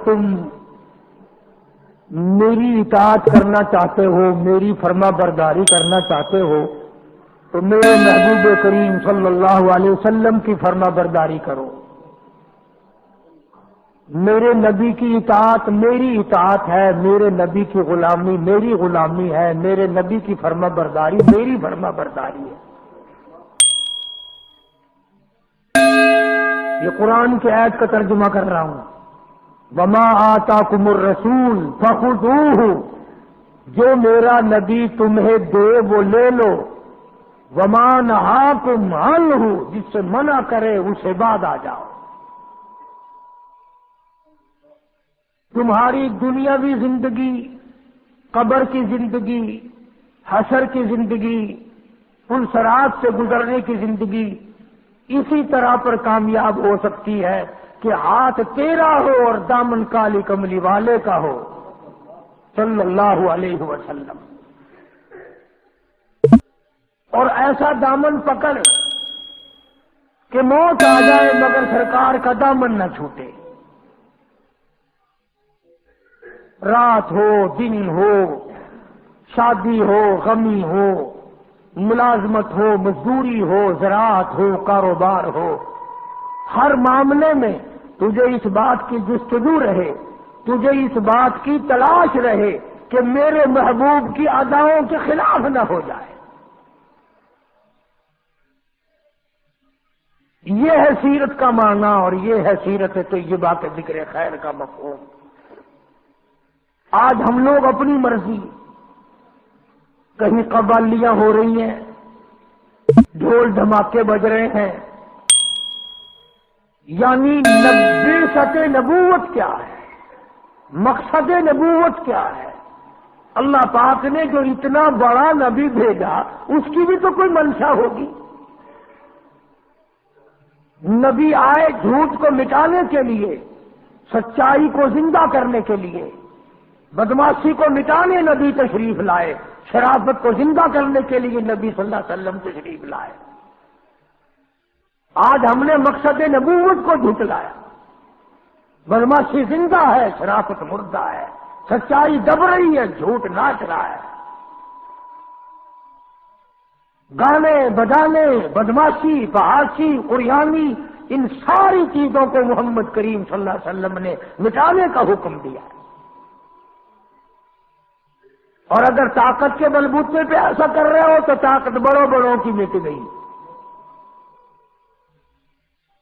تم میری اطاعت کرنا چاہتے ہو، میری فرما برداری کرنا چاہتے ہو تو میرے محبوب کریم صلی اللہ علیہ وسلم کی فرما برداری کرو۔ میرے نبی کی اطاعت میری اطاعت ہے، میرے نبی کی غلامی میری غلامی ہے، میرے نبی کی فرما برداری میری فرما برداری ہے۔ یہ قرآن کی آیت کا ترجمہ کر رہا ہوں۔ وما آتاکم الرسول فخذوہ، جو میرا نبی تمہیں دے وہ لے لو، وما نہاکم عنہ، جس سے منع کرے اسے بعد آ جاؤ۔ تمہاری دنیاوی زندگی، قبر کی زندگی، حشر کی زندگی، ان صراط سے گزرنے کی زندگی اسی طرح پر کامیاب ہو سکتی ہے کہ ہاتھ تیرا ہو اور دامن کالی کملی والے کا ہو صلی اللہ علیہ وسلم، اور ایسا دامن پکڑ کہ موت آ جائے مگر سرکار کا دامن نہ چھوٹے۔ رات ہو دن ہو، شادی ہو غمی ہو، ملازمت ہو مزدوری ہو، زراعت ہو کاروبار ہو، ہر معاملے میں تجھے اس بات کی جستجو رہے، تجھے اس بات کی تلاش رہے کہ میرے محبوب کی اداؤں کے خلاف نہ ہو جائے۔ یہ ہے سیرت کا معنی اور یہ ہے سیرت طیبہ کے ذکر خیر کا مفہوم۔ آج ہم لوگ اپنی مرضی، کہیں قوالیاں ہو رہی ہیں، ڈھول دھماکے بج رہے ہیں، یعنی بیسط نبوت کیا ہے، مقصد نبوت کیا ہے؟ اللہ پاک نے جو اتنا بڑا نبی بھیجا اس کی بھی تو کوئی منشا ہوگی۔ نبی آئے جھوٹ کو مٹانے کے لیے، سچائی کو زندہ کرنے کے لیے، بدماشی کو مٹانے نبی تشریف لائے، شرافت کو زندہ کرنے کے لیے نبی صلی اللہ علیہ وسلم تشریف لائے۔ آج ہم نے مقصد نبوت کو جھٹلایا، بدماشی زندہ ہے، شرافت مردہ ہے، سچائی دب رہی ہے، جھوٹ ناچ رہا ہے۔ گانے بجانے، بدماشی فحاشی قریانی، ان ساری چیزوں کو محمد کریم صلی اللہ علیہ وسلم نے مٹانے کا حکم دیا ہے۔ اور اگر طاقت کے بلبوتے پہ ایسا کر رہے ہو تو طاقت بڑوں بڑوں کی مٹ گئی۔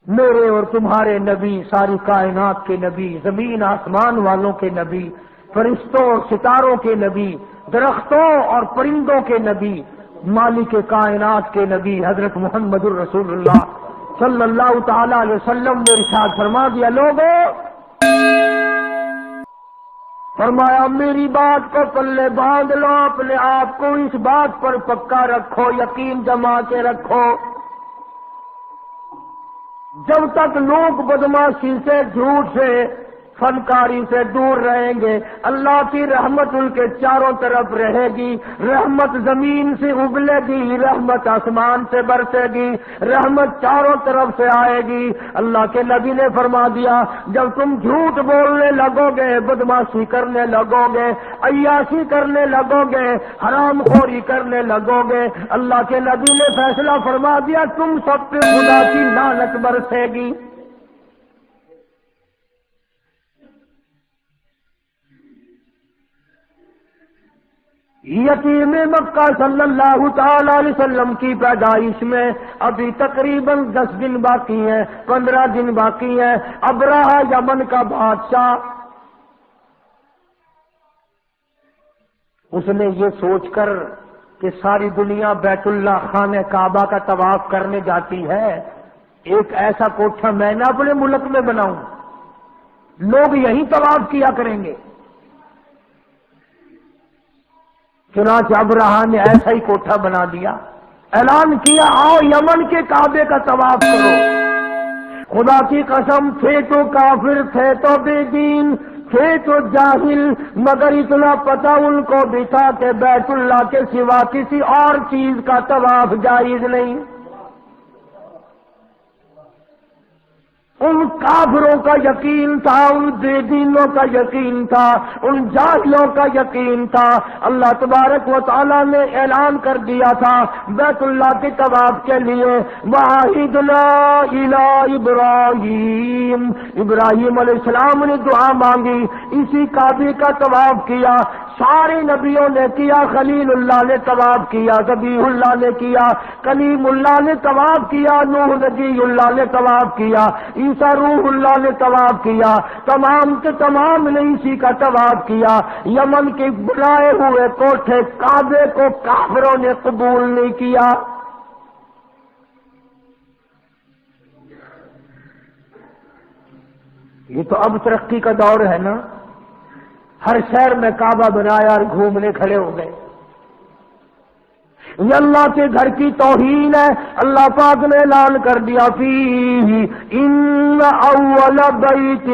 میرے اور تمہارے نبی، ساری کائنات کے نبی، زمین آسمان والوں کے نبی، فرشتوں اور ستاروں کے نبی، درختوں اور پرندوں کے نبی، مالک کائنات کے نبی حضرت محمد الرسول اللہ صلی اللہ تعالی علیہ وسلم نے ارشاد فرما دیا، لوگوں فرمایا میری بات کو پلے باندھ لو، اپنے آپ کو اس بات پر پکا رکھو، یقین جما کے رکھو، جب تک لوگ بدماشی سے، جھوٹ سے، فنکاری سے دور رہیں گے، اللہ کی رحمت ان کے چاروں طرف رہے گی، رحمت زمین سے اگلے گی، رحمت آسمان سے برسے گی، رحمت چاروں طرف سے آئے گی۔ اللہ کے نبی نے فرما دیا جب تم جھوٹ بولنے لگو گے، بدماشی کرنے لگو گے، عیاشی کرنے لگو گے، حرام خوری کرنے لگو گے، اللہ کے نبی نے فیصلہ فرما دیا تم سب پہ خدا کی لعنت برسے گی۔ یتیم مکہ صلی اللہ تعالی علیہ وسلم کی پیدائش میں ابھی تقریباً 10 دن باقی ہیں، 15 دن باقی ہیں۔ ابرہہ یمن کا بادشاہ، اس نے یہ سوچ کر کہ ساری دنیا بیت اللہ خانہ کعبہ کا طواف کرنے جاتی ہے، ایک ایسا کوٹھا میں نہ اپنے ملک میں بناؤں، لوگ یہیں طواف کیا کریں گے۔ چنانچہ ابرہہ نے ایسا ہی کوٹھا بنا دیا، اعلان کیا آؤ یمن کے کعبے کا طواف کرو۔ خدا کی قسم تھے تو کافر، تھے تو بے دین، تھے تو جاہل، مگر اتنا پتہ ان کو بھی تھا کہ بیت اللہ کے سوا کسی اور چیز کا طواف جائز نہیں۔ ان کافروں کا یقین تھا، ان بے دینوں کا یقین تھا، ان جاہلوں کا یقین تھا۔ اللہ تبارک و تعالی نے اعلان کر دیا تھا بیت اللہ کے طواف کے لیے، وَعَهِدْنَا إِلَىٰ إِبْرَاهِيمَ، ابراہیم علیہ السلام نے دعا مانگی، اسی کعبے کا طواف کیا، سارے نبیوں نے کیا، خلیل اللہ نے طواف کیا، ذبیح اللہ نے کیا، کلیم اللہ نے طواف کیا، نوح نبی اللہ نے طواف کیا، عیسیٰ روح اللہ نے طواف کیا، تمام کے تمام نے اسی کا طواف کیا۔ یمن کے بنائے ہوئے کوٹھے کعبے کو کافروں نے قبول نہیں کیا۔ یہ تو اب ترقی کا دور ہے نا، ہر شہر میں کعبہ بنایا اور گھومنے کھڑے ہو گئے۔ یہ اللہ کے گھر کی توہین ہے۔ اللہ پاک نے اعلان کر دیا فیہ ان اول بیت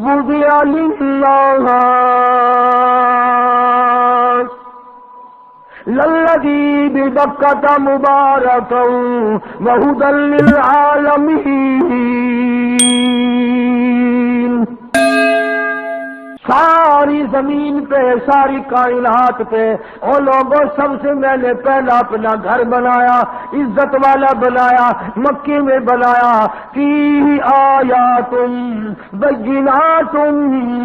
وضع للناس للذی ببکۃ مبارکا وہدی للعالمین۔ ساری زمین پہ، ساری کائنات پہ او لوگوں، سب سے میں نے پہلا اپنا گھر بنایا، عزت والا بنایا، مکے میں بنایا، فیہ آیات بینات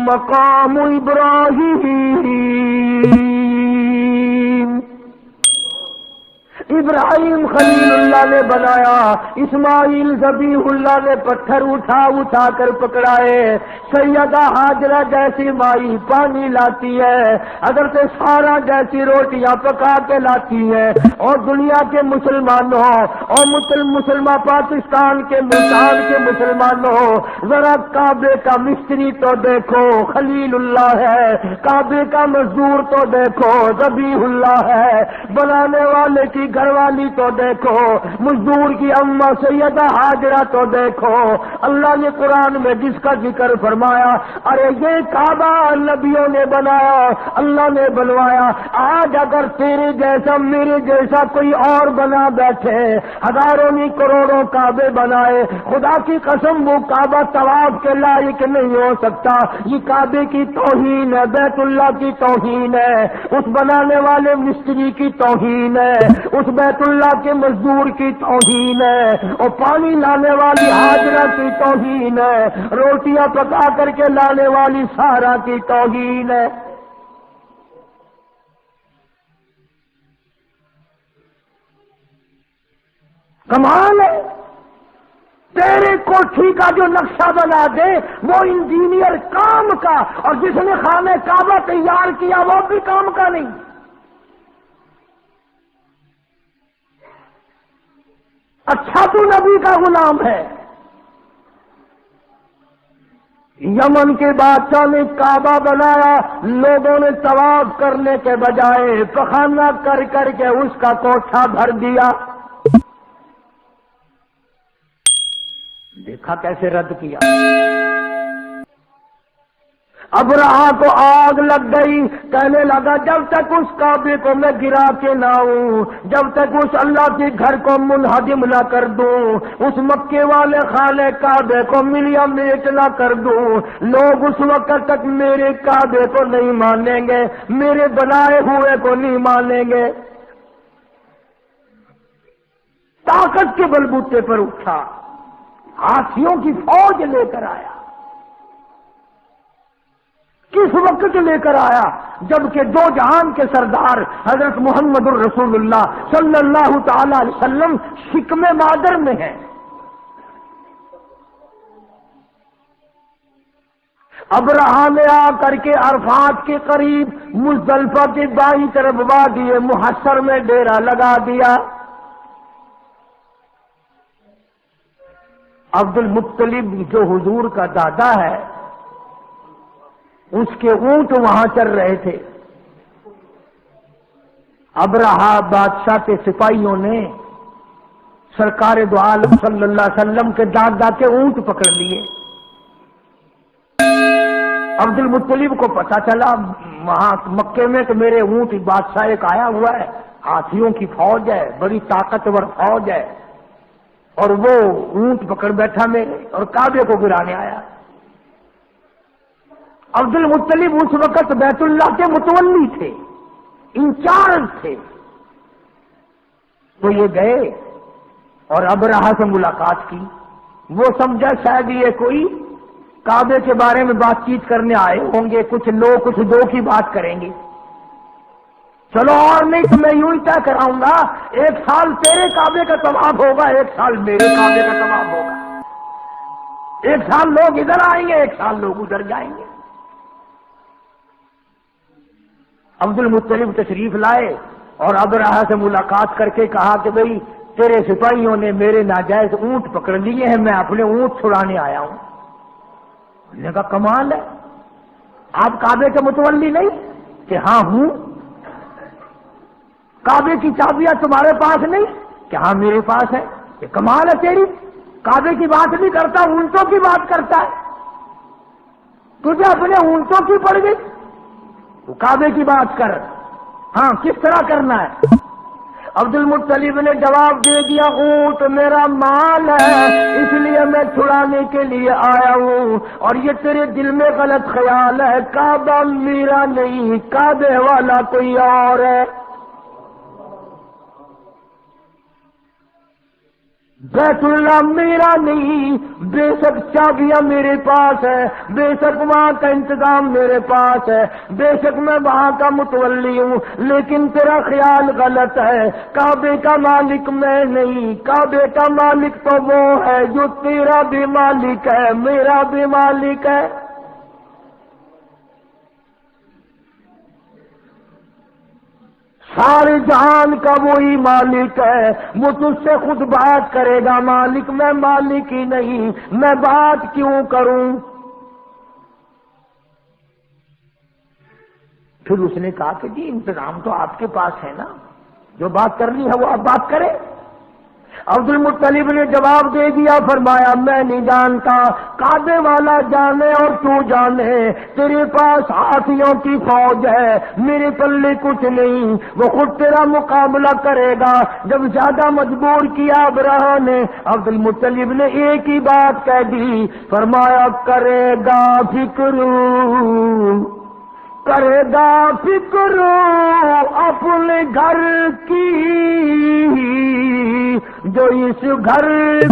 مقام ابراہیم۔ ابراہیم خلیل اللہ نے بنایا، اسماعیل ذبیح اللہ نے پتھر اٹھا اٹھا کر پکڑائے، سیدہ ہاجرہ جیسی مائی پانی لاتی ہے، حضرت سارہ جیسی روٹیاں پکا کے لاتی ہے۔ اور دنیا کے مسلمانوں اور مسلمان پاکستان کے ملتان کے مسلمانوں، ذرا کعبے کا مستری تو دیکھو خلیل اللہ ہے، کعبے کا مزدور تو دیکھو ذبیح اللہ ہے، بنانے والے کی گھر والی تو دیکھو مزدور کی اماں سیدہ ہاجرہ تو دیکھو۔ اللہ نے قرآن میں جس کا ذکر فرمایا، ارے یہ کعبہ نبیوں نے بنایا، اللہ نے بنوایا۔ آج اگر تیرے جیسا میرے جیسا کوئی اور بنا بیٹھے، ہزاروں نہیں کروڑوں کعبے بنائے، خدا کی قسم وہ کعبہ طواف کے لائق نہیں ہو سکتا۔ یہ کعبے کی توہین ہے، بیت اللہ کی توہین ہے، اس بنانے والے مستری کی توہین ہے، اس بیت اللہ کے مزدور کی توہین ہے، اور پانی لانے والی ہاجرہ کی توہین ہے، روٹیاں پکا کر کے لانے والی سارہ کی توہین ہے۔ کمال ہے، تیرے کوٹھی کا جو نقشہ بنا دے وہ انجینئر کام کا، اور جس نے خانہ کعبہ تیار کیا وہ بھی کام کا نہیں۔ اچھا تو نبی کا غلام ہے۔ یمن کے بادشاہ نے کعبہ بنایا، لوگوں نے طواف کرنے کے بجائے پخانہ کر کر کے اس کا کوٹھا بھر دیا۔ دیکھا کیسے رد کیا۔ ابرہا کو آگ لگ گئی، کہنے لگا جب تک اس کعبے کو میں گرا کے نہ ہوں، جب تک اس اللہ کے گھر کو منہدم نہ کر دوں، اس مکے والے خانہ کعبے کو ملیا میٹ نہ کر دوں، لوگ اس وقت تک میرے کعبے کو نہیں مانیں گے، میرے بنائے ہوئے کو نہیں مانیں گے۔ طاقت کے بلبوتے پر اٹھا، ہاتھیوں کی فوج لے کر آیا۔ کس وقت لے کر آیا؟ جبکہ دو جہان کے سردار حضرت محمد الرسول اللہ صلی اللہ تعالی علیہ وسلم شکم مادر میں ہیں۔ ابرہا نے آ کر کے عرفات کے قریب مزدلفہ کے بائیں طرف وادی محشر میں ڈیرا لگا دیا۔ عبد المطلب جو حضور کا دادا ہے، اس کے اونٹ وہاں چل رہے تھے۔ ابرہا بادشاہ کے سپاہیوں نے سرکار دو عالم صلی اللہ علیہ وسلم کے دادا کے اونٹ پکڑ لیے۔ عبد المطلب کو پتا چلا وہاں مکے میں کہ میرے اونٹ بادشاہ ایک آیا ہوا ہے، ہاتھیوں کی فوج ہے، بڑی طاقتور فوج ہے۔ اور وہ اونٹ پکڑ بیٹھا میرے اور کعبے کو گرانے آیا۔ عبد المطلب اس وقت بیت اللہ کے متولی تھے، انچارج تھے۔ تو یہ گئے اور ابرہہ سے ملاقات کی۔ وہ سمجھا شاید یہ کوئی کعبے کے بارے میں بات چیت کرنے آئے ہوں گے، کچھ لو کچھ دو کی بات کریں گے۔ چلو اور نہیں تو میں یوں ہی طے کراؤں گا، 1 سال تیرے کعبے کا طواف ہوگا، 1 سال میرے کعبے کا طواف ہوگا، 1 سال لوگ ادھر آئیں گے، 1 سال لوگ ادھر جائیں گے۔ عبد المطلب تشریف لائے اور ابرہہ سے ملاقات کر کے کہا کہ بھئی تیرے سپاہیوں نے میرے ناجائز اونٹ پکڑ لیے ہیں، میں اپنے اونٹ چھڑانے آیا ہوں۔ انہوں نے کہا کمال ہے، آپ کعبے کے متولی نہیں؟ کہ ہاں ہوں۔ کعبے کی چابیاں تمہارے پاس نہیں؟ کہ ہاں میرے پاس ہے۔ کہ کمال ہے تیری، کعبے کی بات نہیں کرتا، اونٹوں کی بات کرتا ہے، تجھے اپنے اونٹوں کی پڑ گئی، تو کعبے کی بات کر۔ ہاں کس طرح کرنا ہے؟ عبد المطلب نے جواب دے دیا اونٹ میرا مال ہے، اس لیے میں چھڑانے کے لیے آیا ہوں، اور یہ تیرے دل میں غلط خیال ہے، کعبہ میرا نہیں، کعبے والا کوئی اور ہے۔ بیت اللہ میرا نہیں، بے شک چابیاں میرے پاس ہے، بے شک وہاں کا انتظام میرے پاس ہے، بے شک میں وہاں کا متولی ہوں، لیکن تیرا خیال غلط ہے، کعبے کا مالک میں نہیں، کعبے کا مالک تو وہ ہے جو تیرا بھی مالک ہے، میرا بھی مالک ہے۔ سارے جہان کا وہی مالک ہے، وہ تجھ سے خود بات کرے گا، مالک میں مالک ہی نہیں، میں بات کیوں کروں؟ پھر اس نے کہا کہ جی انتظام تو آپ کے پاس ہے نا، جو بات کرنی ہے وہ آپ بات کریں۔ عبد المطلب نے جواب دے دیا، فرمایا میں نہیں جانتا، کعبے والا جانے اور تو جانے، تیرے پاس ہاتھیوں کی فوج ہے، میرے پلے کچھ نہیں، وہ خود تیرا مقابلہ کرے گا۔ جب زیادہ مجبور کیا ابرہہ نے، عبد المطلب نے ایک ہی بات کہہ دی، فرمایا کرے گا فکر، کرے گا فکر اپنے گھر کی، جو اس گھر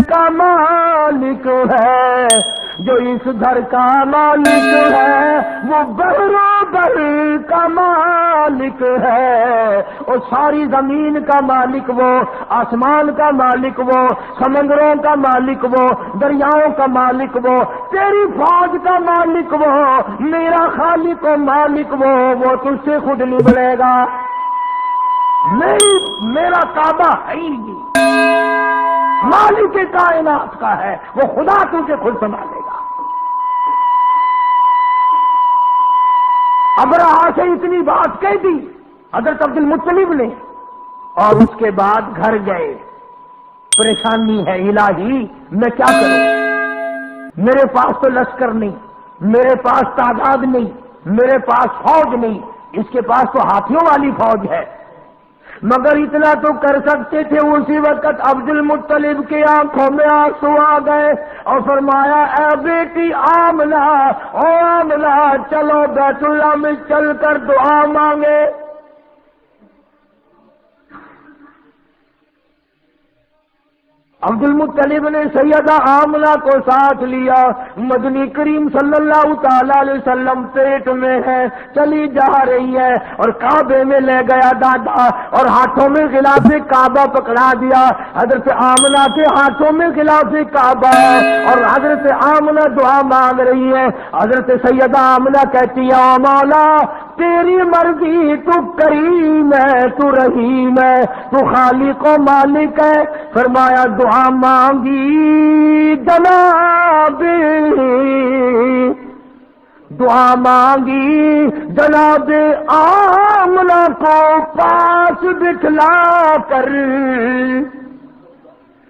کا مالک ہے، جو اس گھر کا مالک ہے، وہ بر کا مالک ہے، اور ساری زمین کا مالک وہ، آسمان کا مالک وہ، سمندروں کا مالک وہ، دریاؤں کا مالک وہ، تیری فوج کا مالک وہ، میرا خالق و مالک وہ تجھ سے خود نبڑے گا، میرا کعبہ ہے ہی نہیں، مالک کائنات کا ہے، وہ خدا تجھے خود سنبھالے گا۔ ابرہہ سے اتنی بات کہہ دی حضرت عبد المطلب نے، اور اس کے بعد گھر گئے۔ پریشانی ہے الہی، میں کیا کروں؟ میرے پاس تو لشکر نہیں، میرے پاس تعداد نہیں، میرے پاس فوج نہیں، اس کے پاس تو ہاتھیوں والی فوج ہے، مگر اتنا تو کر سکتے تھے۔ اسی وقت عبد المطلب کی آنکھوں میں آنسو آ گئے اور فرمایا اے بیٹی آمنہ، او آمنہ چلو بیت اللہ میں چل کر دعا مانگے۔ عبد المطلب نے سیدہ آمنہ کو ساتھ لیا، مدنی کریم صلی اللہ تعالی علیہ وسلم پیٹ میں ہے، چلی جا رہی ہے، اور کعبے میں لے گیا دادا، اور ہاتھوں میں غلاف کعبہ پکڑا دیا۔ حضرت آمنہ کے ہاتھوں میں غلاف کعبہ ہے، اور حضرت آمنہ دعا مانگ رہی ہے۔ حضرت سیدہ آمنہ کہتی ہے او مولا تیری مرضی، تو کریم ہے، تو رحیم ہے، تو خالق و مالک ہے۔ فرمایا دعا مانگی جناب، دعا مانگی جناب آمنہ کو پاس بٹھلا کر،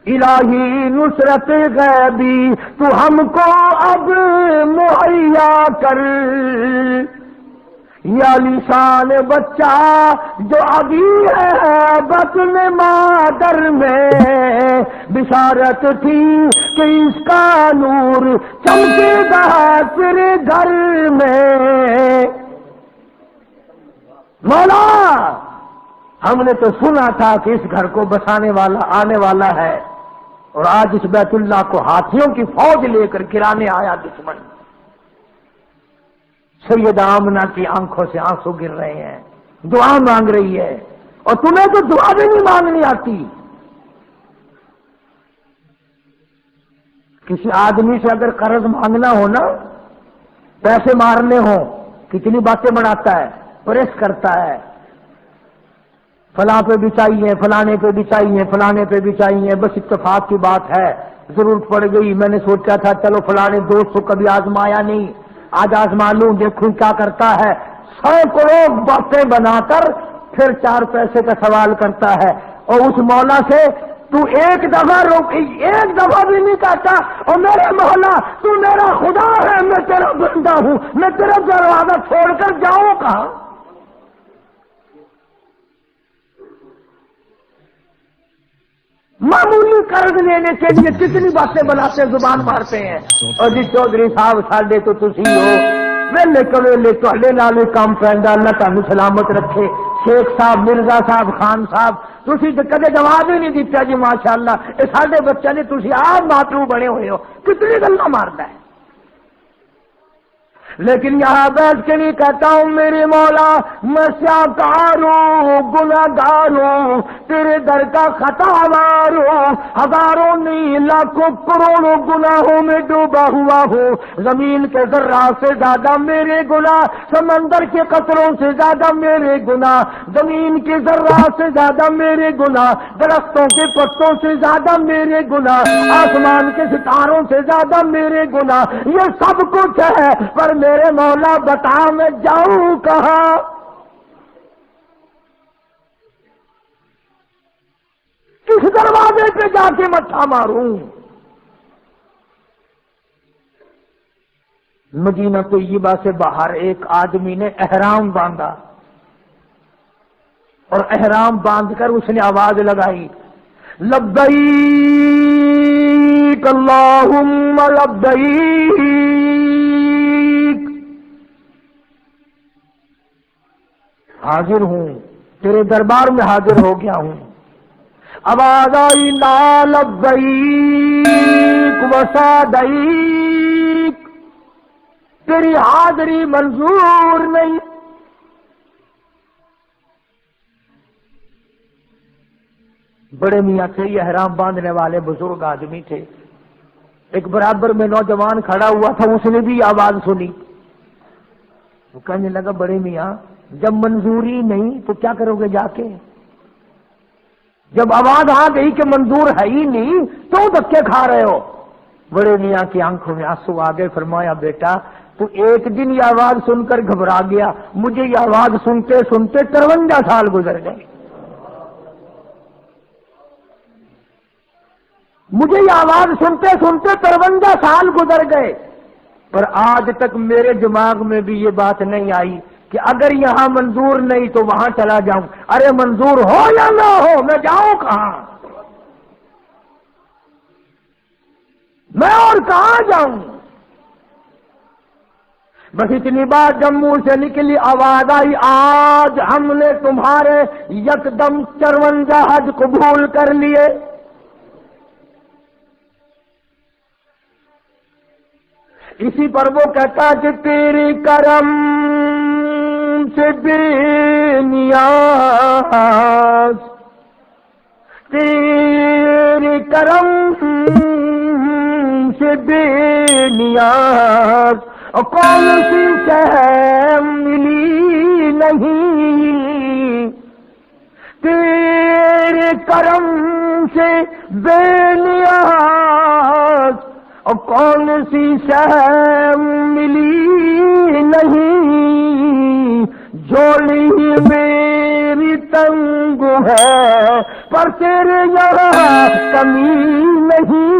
الہی نصرت غیبی تو ہم کو اب مہیا کر۔ یا لیسان بچہ جو ابھی ہے بطن مادر میں، بشارت تھی کہ اس کا نور چمکے گا تیرے گھر میں۔ مولا ہم نے تو سنا تھا کہ اس گھر کو بسانے والا آنے والا ہے، اور آج اس بیت اللہ کو ہاتھیوں کی فوج لے کر گرانے آیا دشمن۔ سیدہ آمنہ کی آنکھوں سے آنسو گر رہے ہیں، دعا مانگ رہی ہے، اور تمہیں تو دعا بھی نہیں مانگنی آتی۔ کسی آدمی سے اگر قرض مانگنا ہو نا، پیسے مارنے ہوں، کتنی باتیں بناتا ہے، پریس کرتا ہے، فلاں پہ بھی چاہیے، فلانے پہ بھی چاہیے، فلانے پہ بھی چاہیے، بس اتفاق کی بات ہے، ضرورت پڑ گئی، میں نے سوچا تھا چلو فلانے دوست کو کبھی آزمایا نہیں، آج آزما لوں، دیکھوں کیا کرتا ہے۔ 100 کروڑ باتیں بنا کر پھر 4 پیسے کا سوال کرتا ہے، اور اس مولا سے تو ایک دفعہ بھی نہیں کہتا، اور میرے مولا تو میرا خدا ہے، میں تیرا بندہ ہوں، میں تیرا دروازہ چھوڑ کر جاؤں کہاں؟ معمولی قرض لینے کے لیے کتنی باتیں بناتے، زبان مارتے ہیں، اور جی چودھری صاحب ساڈے تو تسی ہو ویلے کویلے تہاڈے نال کام پیندا، اللہ تانوں سلامت رکھے۔ شیخ صاحب، مرزا صاحب، خان صاحب، تسی تو کدے جواب ہی نہیں دیتا جی ماشاءاللہ، اے ساڈے بچے نے تسی آپ ماترو بنے ہوئے ہو، کتنی گلاں ماردا ہے۔ لیکن یہاں بیٹھ کے نہیں کہتا ہوں میرے مولا میں سیاکار ہوں، گناہگار ہوں، تیرے در کا خطا وار ہوں، ہزاروں نہیں لاکھوں کروڑوں گناہوں میں ڈوبا ہوا ہوں، زمین کے ذرات سے زیادہ میرے گناہ، سمندر کے قطروں سے زیادہ میرے گناہ، زمین کے ذرات سے زیادہ میرے گناہ، درختوں کے پتوں سے زیادہ میرے گناہ، آسمان کے ستاروں سے زیادہ میرے گناہ، یہ سب کچھ ہے، پر میرے مولا بتا میں جاؤں کہاں؟ کس دروازے پہ جا کے مٹھا ماروں؟ مدینہ طیبہ سے باہر ایک آدمی نے احرام باندھا، اور احرام باندھ کر اس نے آواز لگائی، لبیک اللہم لبیک، حاضر ہوں، تیرے دربار میں حاضر ہو گیا ہوں۔ آواز آئی، لا لبیک وسعدیک، تیری حاضری منظور نہیں۔ بڑے میاں تھے، یہ احرام باندھنے والے بزرگ آدمی تھے، ایک برابر میں نوجوان کھڑا ہوا تھا، اس نے بھی آواز سنی، وہ کہنے لگا بڑے میاں جب منظوری نہیں تو کیا کرو گے جا کے؟ جب آواز آ گئی کہ منظور ہے ہی نہیں تو دھکے کھا رہے ہو؟ بڑے میاں کی آنکھوں میں آنسو آ گئے، فرمایا بیٹا تو ایک دن یہ آواز سن کر گھبرا گیا، مجھے یہ آواز سنتے سنتے 53 سال گزر گئے، مجھے یہ آواز سنتے سنتے 53 سال گزر گئے، پر آج تک میرے دماغ میں بھی یہ بات نہیں آئی کہ اگر یہاں منظور نہیں تو وہاں چلا جاؤں۔ ارے منظور ہو یا نہ ہو میں جاؤں کہاں؟ میں اور کہاں جاؤں؟ بس اتنی بات جب منہ سے نکلی، آواز آئی، آج ہم نے تمہارے یکدم 54 حج قبول کر لیے۔ اسی پر وہ کہتا کہ تیری کرم سے بے نیاز، تیرے کرم سے بے نیاز، اور کون سی شے ملی نہیں، تیرے کرم سے بے نیاز، اور کون سی شے ملی نہیں، جھولی میری تنگ ہے پر تیرے یہاں کمی نہیں،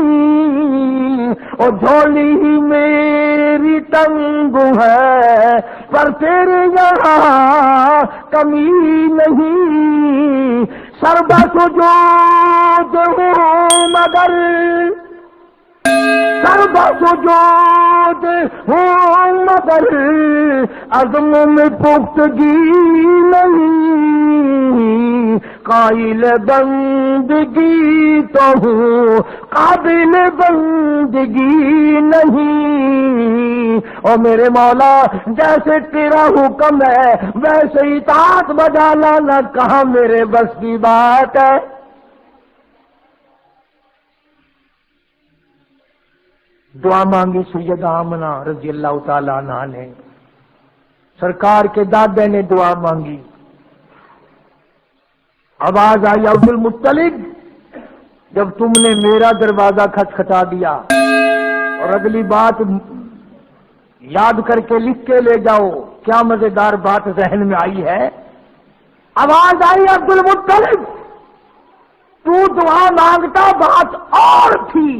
اور جھولی ہی میری تنگ ہے پر تیرے یہاں کمی نہیں، سربا سجود ہوں مگر سربا سجود ہوں مگر عزم میں پختگی نہیں، قائل بندگی تو ہوں قابل بندگی نہیں۔ اور میرے مولا جیسے تیرا حکم ہے ویسے اطاعت بجا لانا کہاں میرے بس کی بات ہے۔ دعا مانگی سید آمنہ رضی اللہ تعالیٰ عنہ نے، سرکار کے دادے نے دعا مانگی، آواز آئی عبد المطلب جب تم نے میرا دروازہ کھٹکھٹا دیا، اور اگلی بات یاد کر کے لکھ کے لے جاؤ، کیا مزیدار بات ذہن میں آئی ہے۔ آواز آئی عبد المطلب تو دعا مانگتا بات اور تھی،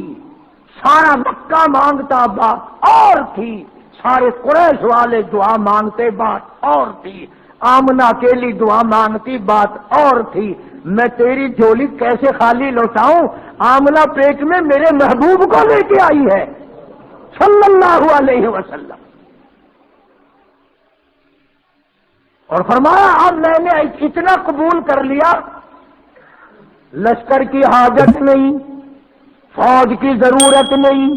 سارا مکہ مانگتا بات اور تھی، سارے قریش والے دعا مانگتے بات اور تھی، آمنہ اکیلی دعا مانگتی بات اور تھی۔ میں تیری جھولی کیسے خالی لوٹاؤں؟ آمنہ پیٹ میں میرے محبوب کو لے کے آئی ہے صلی اللہ علیہ وسلم، اور فرمایا اب میں نے اتنا قبول کر لیا، لشکر کی حاجت نہیں، فوج کی ضرورت نہیں،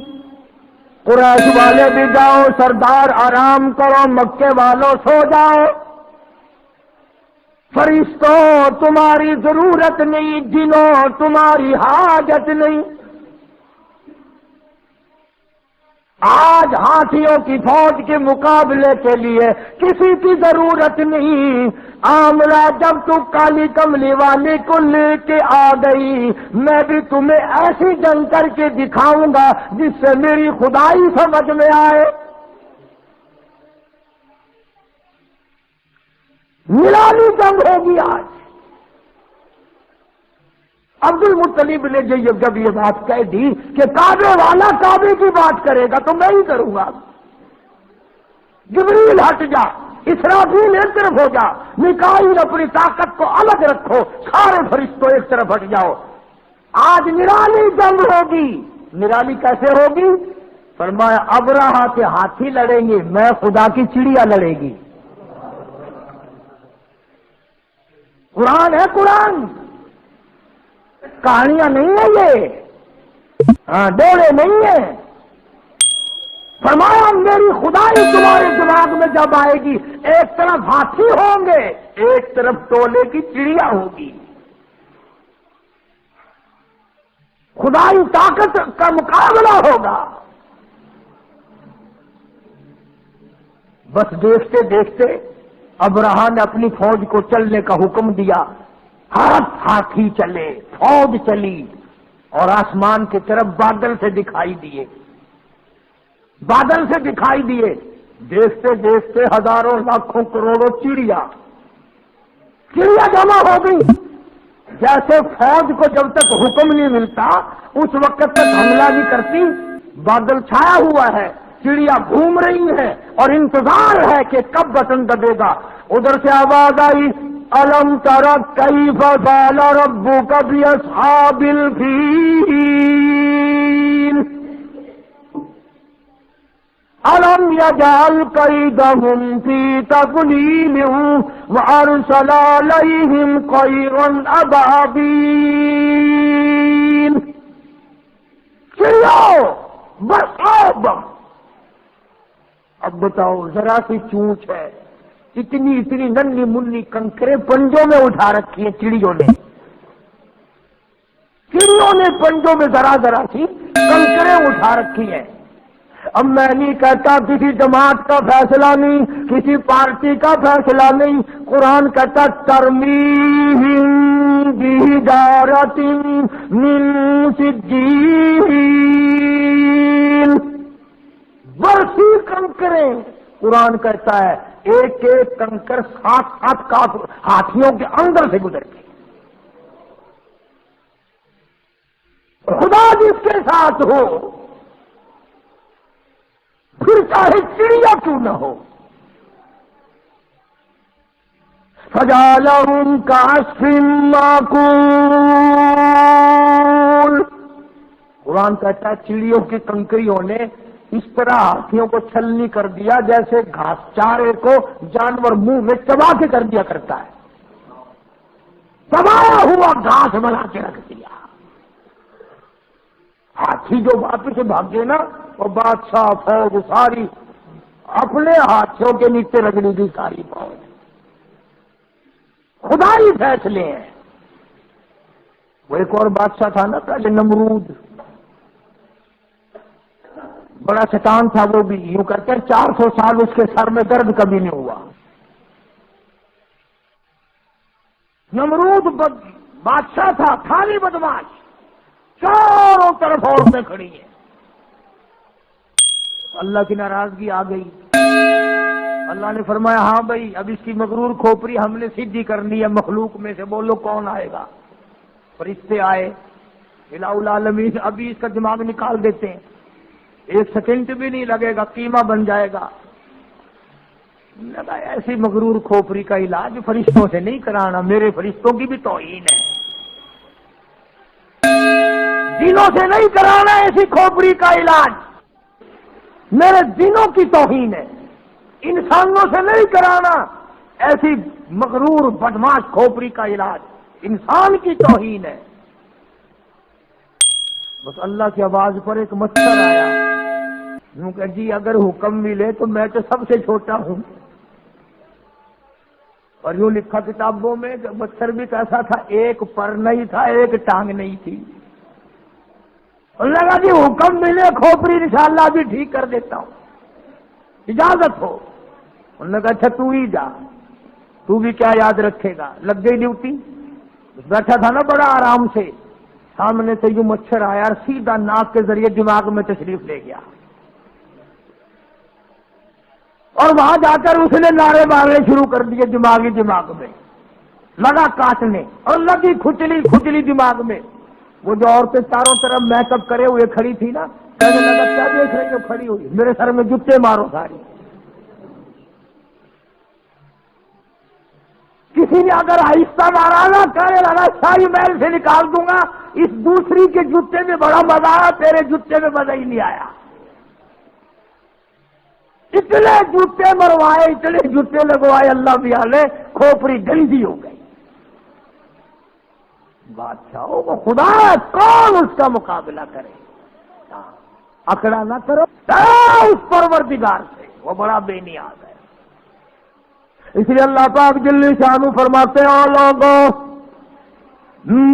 قریش والے بھی جاؤ، سردار آرام کرو، مکے والوں سو جاؤ، فرشتوں تمہاری ضرورت نہیں، جنوں تمہاری حاجت نہیں، آج ہاتھیوں کی فوج کے مقابلے کے لیے کسی کی ضرورت نہیں۔ آملہ جب تو کالی کملی والے کو لے کے آ گئی، میں بھی تمہیں ایسی جنگ کر کے دکھاؤں گا جس سے میری خدائی سمجھ میں آئے۔ نرالی جنگ ہوگی آج۔ عبد المطلب نے جب یہ بات کہہ دی کہ کعبے والا کعبے کی بات کرے گا تو میں ہی کروں گا، جبریل ہٹ جا، اسرافیل ایک طرف ہو جا، میکائیل اپنی طاقت کو الگ رکھو، سارے فرشتوں ایک طرف ہٹ جاؤ، آج نرالی جنگ ہوگی۔ نرالی کیسے ہوگی؟ فرمایا ابرہہ کے ہاتھی لڑیں گے، میں خدا کی چڑیا لڑے گی۔ قرآن ہے، قرآن کہانیاں نہیں ہیں یہ، ڈوڑے نہیں ہیں۔ فرمایا میری خدائی تمہارے دماغ میں جب آئے گی، ایک طرف ہاتھی ہوں گے، ایک طرف ٹولے کی چڑیا ہوگی، خدائی طاقت کا مقابلہ ہوگا۔ بس دیکھتے دیکھتے ابرہہ نے اپنی فوج کو چلنے کا حکم دیا، ہاتھی چلے، فوج چلی، اور آسمان کی طرف بادل سے دکھائی دیے، بادل سے دکھائی دیے، دیکھتے دیکھتے ہزاروں لاکھوں کروڑوں چڑیا جمع ہو گئی۔ جیسے فوج کو جب تک حکم نہیں ملتا اس وقت تک حملہ نہیں کرتی، بادل چھایا ہوا ہے، چڑیا گھوم رہی ہے اور انتظار ہے کہ کب بٹن دبے گا۔ ادھر سے آواز آئی الم تر کیف فعل ربک باصحاب الفیل الم یجعل کیدہم فی تضلیل وارسل علیہم طیرا ابابیل۔ چڑیو بس اب بتاؤ، ذرا سی چونچ ہے، اتنی ننھی منی کنکریں پنجوں میں اٹھا رکھی ہیں چڑیوں نے پنجوں میں ذرا سی کنکریں اٹھا رکھی ہیں۔ اب میں نہیں کہتا کسی جماعت کا فیصلہ نہیں، کسی پارٹی کا فیصلہ نہیں، قرآن کہتا ترمیہم بحجارۃ من سجیل، برسی کنکریں۔ قرآن کہتا ہے ایک ایک کنکر 7 ہاتھیوں کے اندر سے گزر گئی۔ خدا جس کے ساتھ ہو پھر چاہے چڑیا کیوں نہ ہو. فَجَعَلَهُمْ كَعَصْفٍ مَّأْكُولٍ. قرآن کہتا ہے چڑیوں کی کنکریوں نے اس طرح ہاتھیوں کو چھلنی کر دیا جیسے گھاس چارے کو جانور منہ میں چبا کے کر دیا کرتا ہے. چبایا ہوا گھاس بنا کے رکھ دیا. ہاتھی جو واپس بھاگے نا وہ بادشاہ فوج ساری اپنے ہاتھیوں کے نیچے رگڑی دی ساری فوج. خدائی فیصلے ہیں. وہ ایک اور بادشاہ تھا نا پہلے نمرود، بڑا شیطان تھا وہ بھی. یوں کرتے 400 سال اس کے سر میں درد کبھی نہیں ہوا. نمرود بادشاہ تھا، خالی بدماش، چاروں طرف عورتیں کھڑی ہیں. اللہ کی ناراضگی آ گئی. اللہ نے فرمایا ہاں بھائی اب اس کی مغرور کھوپڑی ہم نے سیدھی کرنی ہے. مخلوق میں سے بولو کون آئے گا؟ فرشتے آئے الہ العالمین. ابھی اس کا دماغ نکال دیتے ہیں، 1 سیکنڈ بھی نہیں لگے گا، قیمہ بن جائے گا. لگا ایسی مغرور کھوپڑی کا علاج فرشتوں سے نہیں کرانا، میرے فرشتوں کی بھی توہین ہے. جنوں سے نہیں کرانا ایسی کھوپڑی کا علاج، میرے جنوں کی توہین ہے. انسانوں سے نہیں کرانا ایسی مغرور بدماش کھوپڑی کا علاج، انسان کی توہین ہے. بس اللہ کی آواز پر ایک مچھر آیا. یوں کہ جی اگر حکم ملے تو میں تو سب سے چھوٹا ہوں. اور یوں لکھا کتابوں میں کہ مچھر بھی کیسا تھا، ایک پر نہیں تھا، ایک ٹانگ نہیں تھی. انہوں نے کہا جی حکم ملے کھوپڑی انشاءاللہ بھی ٹھیک کر دیتا ہوں، اجازت ہو. انہوں نے کہا اچھا تو ہی جا، تو بھی کیا یاد رکھے گا. لگ گئی ڈیوٹی. بیٹھا تھا نا بڑا آرام سے، سامنے سے یوں مچھر آیا اور سیدھا ناک کے ذریعے دماغ میں تشریف لے گیا. اور وہاں جا کر اس نے نعرے مارنے شروع کر دیے دماغ میں، لگا کاٹنے اور لگی کھچلی دماغ میں. وہ جو عورتیں چاروں طرف میک اپ کرے ہوئے کھڑی تھی نا، کہنے لگا کیا دیکھ رہی ہو کھڑی ہوئی، میرے سر میں جوتے مارو ساری. کسی نے اگر آہستہ مارا نا کہنے لگا ساری محل سے نکال دوں گا. اس دوسری کے جوتے میں بڑا مزہ آیا، تیرے جوتے میں مزہ ہی نہیں آیا. اتنے جوتے مروائے، اتنے جوتے لگوائے، اللہ بھی آلے کھوپڑی گندی ہو گئی. بادشاہوں کو خدا ہے، کون اس کا مقابلہ کرے. اکڑا نہ کرو اس پروردگار سے، وہ بڑا بے نیاز ہے. اس لیے اللہ پاک جل شانہ فرماتے ہیں او لوگوں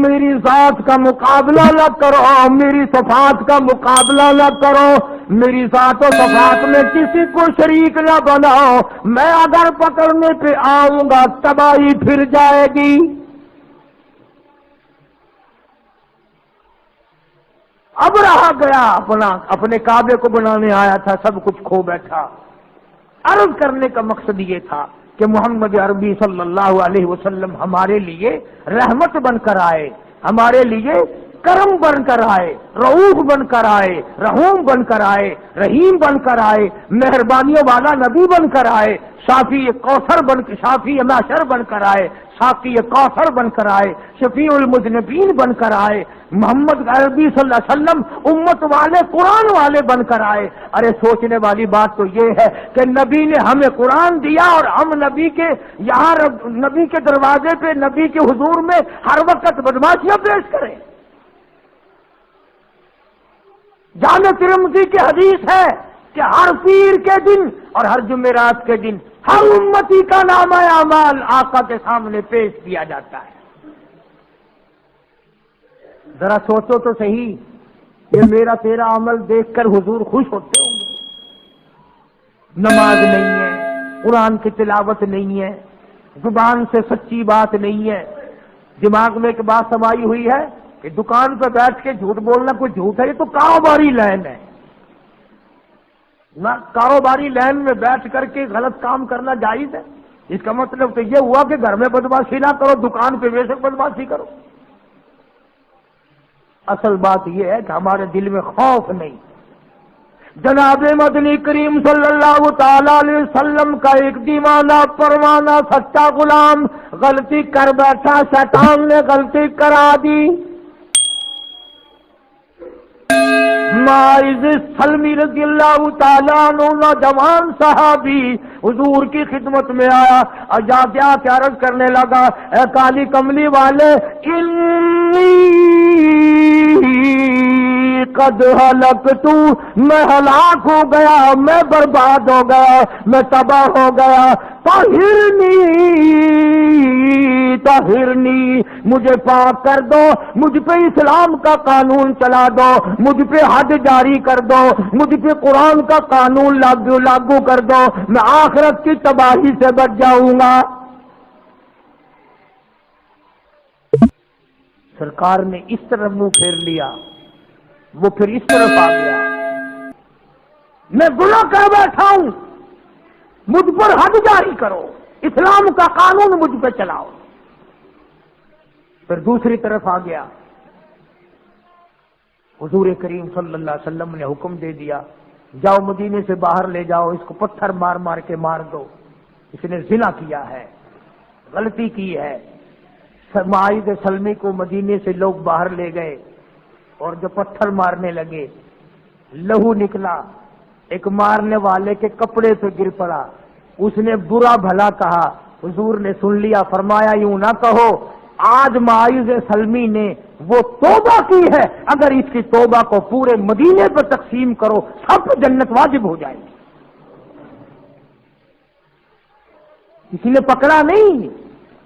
میری ذات کا مقابلہ نہ کرو، میری صفات کا مقابلہ نہ کرو، میری ذات و صفات میں کسی کو شریک نہ بناؤ. میں اگر پکڑنے پہ آؤں گا تباہی پھر جائے گی. اب رہا گیا اپنے کعبے کو بنانے آیا تھا، سب کچھ کھو بیٹھا. عرض کرنے کا مقصد یہ تھا کہ محمد عربی صلی اللہ علیہ وسلم ہمارے لیے رحمت بن کر آئے، ہمارے لیے کرم بن کر آئے، رؤوف بن کر آئے، رحوم بن کر آئے، رحیم بن کر آئے، مہربانیوں والا نبی بن کر آئے، شافی محشر بن کر آئے، ساقی کوثر بن کر آئے، شفیع المذنبین بن کر آئے. محمد عربی صلی اللہ علیہ وسلم امت والے قرآن والے بن کر آئے. ارے سوچنے والی بات تو یہ ہے کہ نبی نے ہمیں قرآن دیا اور ہم نبی کے یہاں نبی کے دروازے پہ نبی کے حضور میں ہر وقت بدماشیاں پیش کریں. جامع ترمذی کی حدیث ہے کہ ہر پیر کے دن اور ہر جمعرات کے دن ہر امتی کا نامہ اعمال آقا کے سامنے پیش کیا جاتا ہے. ذرا سوچو تو صحیح، یہ میرا تیرا عمل دیکھ کر حضور خوش ہوتے ہوں گے. نماز نہیں ہے، قرآن کی تلاوت نہیں ہے، زبان سے سچی بات نہیں ہے، دماغ میں ایک بات سمائی ہوئی ہے کہ دکان پہ بیٹھ کے جھوٹ بولنا کوئی جھوٹ ہے، یہ تو کاروباری لائن ہے. نہ کاروباری لائن میں بیٹھ کر کے غلط کام کرنا جائز ہے. اس کا مطلب تو یہ ہوا کہ گھر میں بدماشی نہ کرو، دکان پہ بے شک بدماشی کرو. اصل بات یہ ہے کہ ہمارے دل میں خوف نہیں. جناب مدنی کریم صلی اللہ تعالی علیہ وسلم کا ایک دیوانہ پروانہ سچا غلام غلطی کر بیٹھا، شیطان نے غلطی کرا دی۔ ماعز سلمی رضی اللہ تعالیٰ عنہ نوجوان صحابی حضور کی خدمت میں آیا اور جا کے عرض کرنے لگا، اے کالی کملی والے، انی قد ہلکت، میں ہلاک ہو گیا، میں برباد ہو گیا، میں تباہ ہو گیا، طہرنی، مجھے پاک کر دو، مجھ پہ اسلام کا قانون چلا دو، مجھ پہ حد جاری کر دو، مجھ پہ قرآن کا قانون لاگو کر دو، میں آخرت کی تباہی سے بچ جاؤں گا۔ سرکار نے اس طرف منہ پھیر لیا، وہ پھر اس طرف آ گیا، میں گناہ کر بیٹھا ہوں، مجھ پر حد جاری کرو، اسلام کا قانون مجھ پہ چلاؤ۔ پھر دوسری طرف آ گیا، حضور کریم صلی اللہ علیہ وسلم نے حکم دے دیا، جاؤ مدینے سے باہر لے جاؤ، اس کو پتھر مار مار کے مار دو، اس نے زنا کیا ہے، غلطی کی ہے۔ ماعز سلمی کو مدینے سے لوگ باہر لے گئے اور جو پتھر مارنے لگے، لہو نکلا، ایک مارنے والے کے کپڑے پہ گر پڑا، اس نے برا بھلا کہا، حضور نے سن لیا، فرمایا یوں نہ کہو، آج ماعز سلمی نے وہ توبہ کی ہے، اگر اس کی توبہ کو پورے مدینے پر تقسیم کرو سب کو جنت واجب ہو جائے گی۔ کسی نے پکڑا نہیں،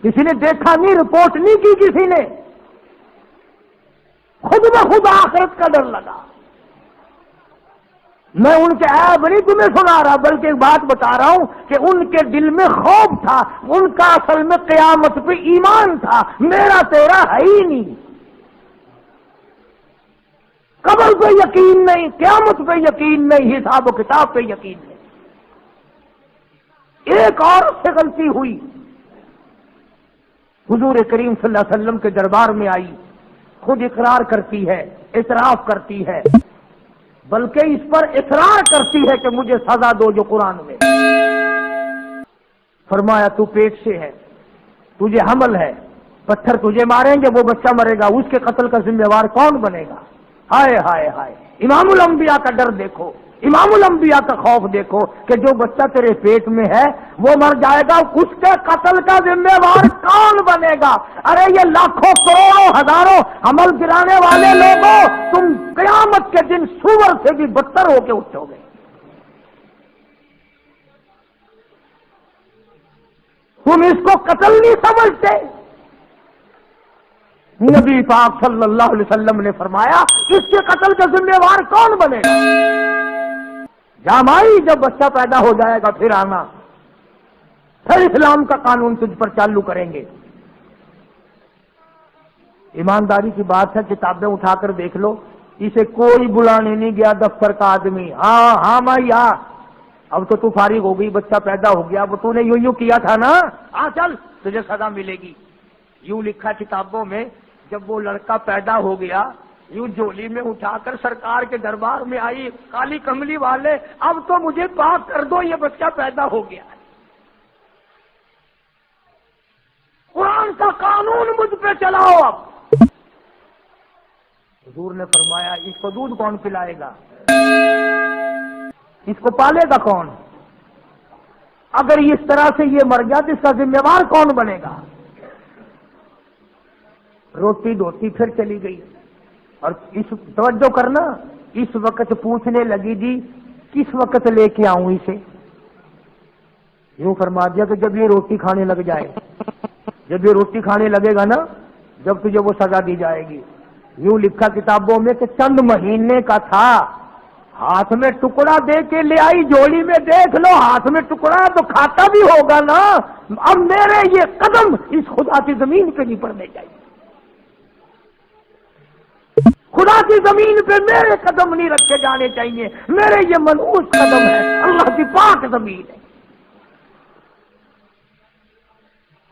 کسی نے دیکھا نہیں، رپورٹ نہیں کی کسی نے، خود بخود آخرت کا ڈر لگا۔ میں ان کے عیب نہیں تمہیں سنا رہا، بلکہ ایک بات بتا رہا ہوں کہ ان کے دل میں خوف تھا، ان کا اصل میں قیامت پہ ایمان تھا، میرا تیرا ہے ہی نہیں، قبر پہ یقین نہیں، قیامت پہ یقین نہیں، حساب و کتاب پہ یقین نہیں۔ ایک عورت سے غلطی ہوئی، حضور کریم صلی اللہ علیہ وسلم کے دربار میں آئی، خود اقرار کرتی ہے، اعتراف کرتی ہے، بلکہ اس پر اصرار کرتی ہے کہ مجھے سزا دو جو قرآن میں۔ فرمایا تو پیٹ سے ہے، تجھے حمل ہے، پتھر تجھے ماریں گے، وہ بچہ مرے گا، اس کے قتل کا ذمہ دار کون بنے گا؟ ہائے ہائے ہائے، امام الانبیاء کا ڈر دیکھو، امام الانبیاء کا خوف دیکھو کہ جو بچہ تیرے پیٹ میں ہے وہ مر جائے گا، اس کے قتل کا ذمہ دار کون بنے گا؟ ارے یہ لاکھوں کروڑوں ہزاروں عمل گرانے والے لوگوں، تم قیامت کے دن سور سے بھی بدتر ہو کے اٹھو گے۔ تم اس کو قتل نہیں سمجھتے؟ نبی پاک صلی اللہ علیہ وسلم نے فرمایا اس کے قتل کا ذمہ دار کون بنے گا؟ جامائی جب بچہ پیدا ہو جائے گا پھر آنا، پھر اسلام کا قانون تجھ پر چالو کریں گے۔ ایمانداری کی بات ہے، کتابیں اٹھا کر دیکھ لو، اسے کوئی بلانے نہیں گیا دفتر کا آدمی، ہاں بھائی ہاں، اب تو فارغ ہو گئی، بچہ پیدا ہو گیا، وہ تو نے یوں کیا تھا نا، چل تجھے سزا ملے گی۔ یوں لکھا کتابوں میں، جب وہ لڑکا پیدا ہو گیا، یوں جھولی میں اٹھا کر سرکار کے دربار میں آئی، کالی کملی والے اب تو مجھے پاک کر دو، یہ بچہ پیدا ہو گیا ہے، قرآن کا قانون مجھ پہ چلاؤ۔ اب حضور نے فرمایا اس کو دودھ کون پلائے گا؟ اس کو پالے گا کون؟ اگر اس طرح سے یہ مر گیا تو اس کا ذمہ دار کون بنے گا؟ روٹی دھوتی پھر چلی گئی، اور اس توجہ کرنا، اس وقت پوچھنے لگی جی کس وقت لے کے آؤں اسے؟ یوں فرما دیا کہ جب یہ روٹی کھانے لگ جائے، جب یہ روٹی کھانے لگے گا نا، جب تجھے وہ سزا دی جائے گی۔ یوں لکھا کتابوں میں کہ چند مہینے کا تھا، ہاتھ میں ٹکڑا دے کے لے آئی، جوڑی میں دیکھ لو، ہاتھ میں ٹکڑا تو کھاتا بھی ہوگا نا، اب میرے یہ قدم اس خدا کی زمین پہ نہیں پڑنے چاہیے، خدا کی زمین پہ میرے قدم نہیں رکھے جانے چاہیے، میرے یہ منحوس قدم ہے، اللہ کی پاک زمین ہے۔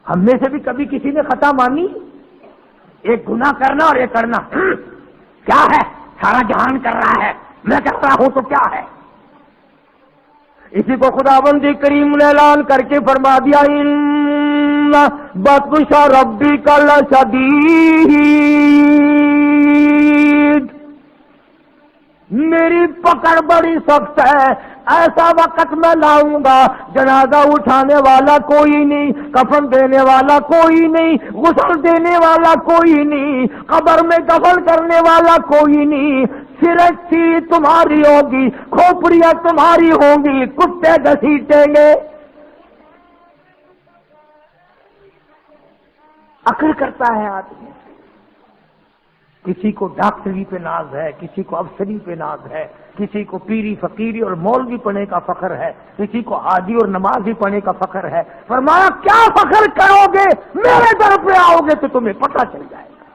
ہم میں سے بھی کبھی کسی نے خطا مانی؟ ایک گناہ کرنا اور ایک کرنا، کیا ہے سارا جہان کر رہا ہے، میں کر رہا ہوں تو کیا ہے؟ اسی کو خداوند کریم نے اعلان کر کے فرما دیا ان بطش ربک لشدید، میری پکڑ بڑی سخت ہے، ایسا وقت میں لاؤں گا جنازہ اٹھانے والا کوئی نہیں، کفن دینے والا کوئی نہیں، غسل دینے والا کوئی نہیں، قبر میں دفن کرنے والا کوئی نہیں، سرچی تمہاری ہوگی، کھوپڑیاں تمہاری ہوں گی، کتے گھسیٹیں گے۔ عقل کرتا ہے آدمی، کسی کو ڈاکٹری پہ ناز ہے، کسی کو افسری پہ ناز ہے، کسی کو پیری فقیری اور مولوی پڑھنے کا فخر ہے، کسی کو حاجی اور نمازی پڑھنے کا فخر ہے۔ فرمایا کیا فخر کرو گے، میرے در پہ آؤ گے تو تمہیں پتہ چل جائے گا۔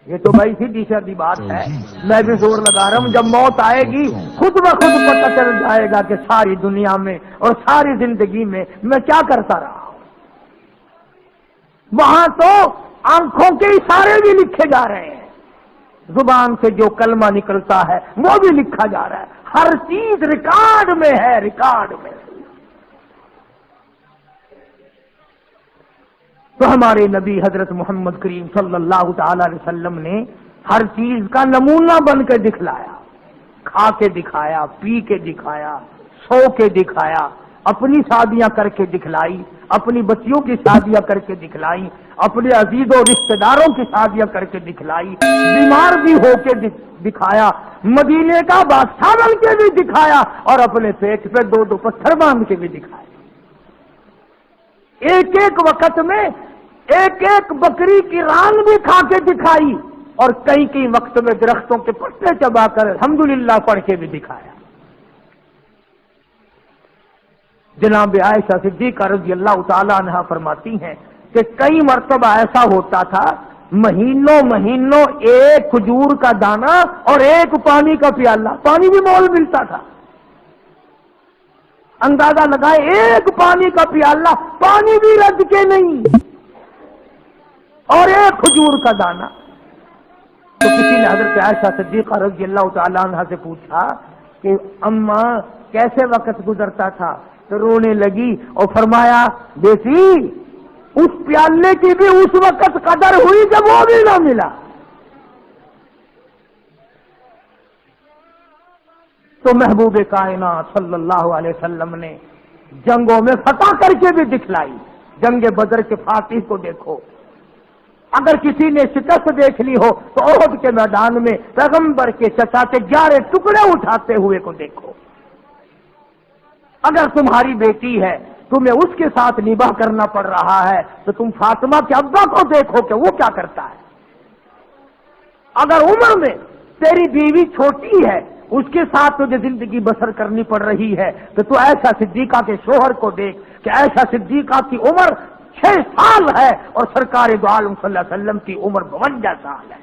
یہ تو بھائی سیدھی سادی بات ہے، میں بھی زور لگا رہا ہوں، جب موت آئے گی خود بخود پتہ چل جائے گا کہ ساری دنیا میں اور ساری زندگی میں میں کیا کرتا رہا ہوں۔ وہاں تو آنکھوں کے اشارے بھی لکھے جا رہے ہیں، زبان سے جو کلمہ نکلتا ہے وہ بھی لکھا جا رہا ہے، ہر چیز ریکارڈ میں ہے، ریکارڈ میں۔ تو ہمارے نبی حضرت محمد کریم صلی اللہ تعالی علیہ وسلم نے ہر چیز کا نمونہ بن کے دکھلایا، کھا کے دکھایا، پی کے دکھایا، سو کے دکھایا، اپنی شادیاں کر کے دکھلائی، اپنی بچیوں کی شادیاں کر کے دکھلائی، اپنے عزیزوں رشتہ داروں کی شادیاں کر کے دکھلائی، بیمار بھی ہو کے دکھایا، مدینے کا بادشاہ بن کے بھی دکھایا، اور اپنے پیٹ پہ دو دو پتھر باندھ کے بھی دکھایا۔ ایک ایک وقت میں ایک ایک بکری کی ران بھی کھا کے دکھائی، اور کئی کئی وقت میں درختوں کے پتے چبا کر الحمدللہ پڑھ کے بھی دکھایا۔ جناب عائشہ صدیقہ رضی اللہ تعالی عنہا فرماتی ہیں کہ کئی مرتبہ ایسا ہوتا تھا مہینوں مہینوں ایک کھجور کا دانہ اور ایک پانی کا پیالہ، پانی بھی مول ملتا تھا، اندازہ لگائے ایک پانی کا پیالہ، پانی بھی رد کے نہیں، اور ایک کھجور کا دانہ۔ تو کسی نے حضرت عائشہ صدیقہ رضی اللہ تعالی عنہا سے پوچھا کہ اماں کیسے وقت گزرتا تھا؟ تو رونے لگی اور فرمایا بیٹی اس پیالے کی بھی اس وقت قدر ہوئی جب وہ بھی نہ ملا۔ تو محبوب کائنات صلی اللہ علیہ وسلم نے جنگوں میں فتح کر کے بھی دکھلائی۔ جنگ بدر کے فاتح کو دیکھو، اگر کسی نے شکست دیکھ لی ہو تو احد کے میدان میں پیغمبر کے چچا کے 11 ٹکڑے اٹھاتے ہوئے کو دیکھو۔ اگر تمہاری بیٹی ہے تمہیں اس کے ساتھ نباہ کرنا پڑ رہا ہے تو تم فاطمہ کے ابا کو دیکھو کہ وہ کیا کرتا ہے۔ اگر عمر میں تیری بیوی چھوٹی ہے اس کے ساتھ تجھے زندگی بسر کرنی پڑ رہی ہے تو عائشہ صدیقہ کے شوہر کو دیکھ کہ عائشہ صدیقہ کی عمر 6 سال ہے اور سرکار دو عالم صلی اللہ علیہ وسلم کی عمر 52 سال ہے۔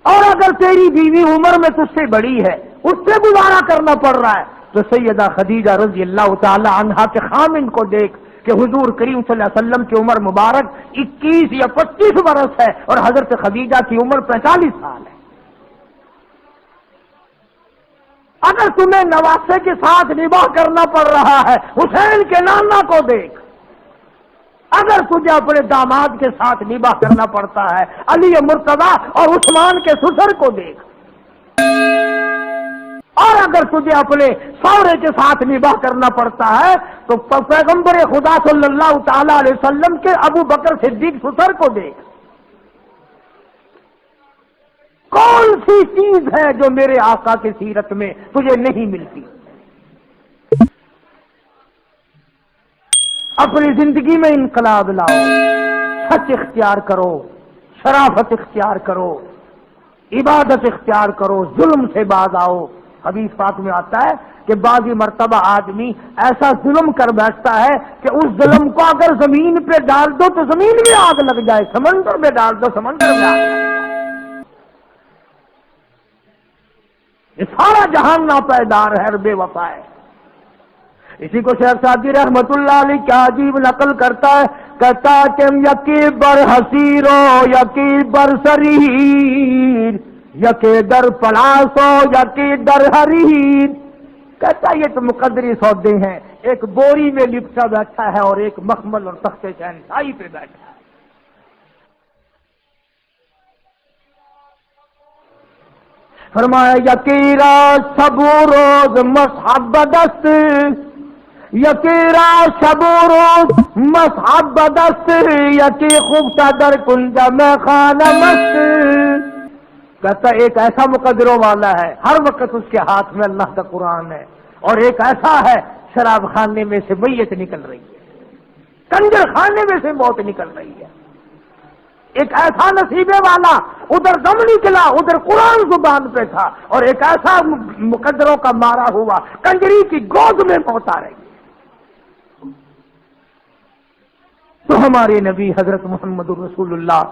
اور اگر تیری بیوی عمر میں تجھ سے بڑی ہے، اس سے گزارا کرنا پڑ رہا ہے، تو سیدہ خدیجہ رضی اللہ تعالی عنہا کے خامن کو دیکھ کہ حضور کریم صلی اللہ علیہ وسلم کی عمر مبارک 21 یا 25 برس ہے اور حضرت خدیجہ کی عمر 45 سال ہے۔ اگر تمہیں نواسے کے ساتھ نباہ کرنا پڑ رہا ہے حسین کے نانا کو دیکھ، اگر تجھے اپنے داماد کے ساتھ نباہ کرنا پڑتا ہے علی مرتضیٰ اور عثمان کے سسر کو دیکھ، اور اگر تجھے اپنے سورے کے ساتھ نباہ کرنا پڑتا ہے تو پیغمبر خدا صلی اللہ تعالی علیہ وسلم کے ابو بکر صدیق سسر کو دیکھ۔ کون سی چیز ہے جو میرے آقا کی سیرت میں تجھے نہیں ملتی؟ اپنی زندگی میں انقلاب لاؤ، سچ اختیار کرو، شرافت اختیار کرو، عبادت اختیار کرو، ظلم سے باز آؤ۔ حدیث پاک میں آتا ہے کہ بعضی مرتبہ آدمی ایسا ظلم کر بیٹھتا ہے کہ اس ظلم کو اگر زمین پہ ڈال دو تو زمین میں آگ لگ جائے، سمندر میں ڈال دو سمندر میں آگ لگ جائے۔ یہ سارا جہان ناپائیدار ہے، بے وفا ہے۔ اسی کو شیخ سعدی رحمت اللہ علیہ کیا عجیب نقل کرتا ہے، کہتا کہ یقین بر حسیرو یقین بر سریر یکی در پلاسو یکی در حریر. کہتا یہ تو مقدری سودے ہیں، ایک بوری میں لپٹا بیٹھا ہے اور ایک مخمل اور تخت شہنشاہی پہ بیٹھا ہے. فرمایا یکی را شب و روز مصحب دست، یکی را شب و روز مصحب دست، یکی خوبتا در کنج میں خانہ مست. کہتا ایک ایسا مقدروں والا ہے ہر وقت اس کے ہاتھ میں اللہ کا قرآن ہے، اور ایک ایسا ہے شراب خانے میں سے میت نکل رہی ہے، کنجر خانے میں سے موت نکل رہی ہے. ایک ایسا نصیبے والا ادھر دم نکلا ادھر قرآن زبان پہ تھا، اور ایک ایسا مقدروں کا مارا ہوا کنجری کی گود میں موت آ رہی ہے. تو ہمارے نبی حضرت محمد رسول اللہ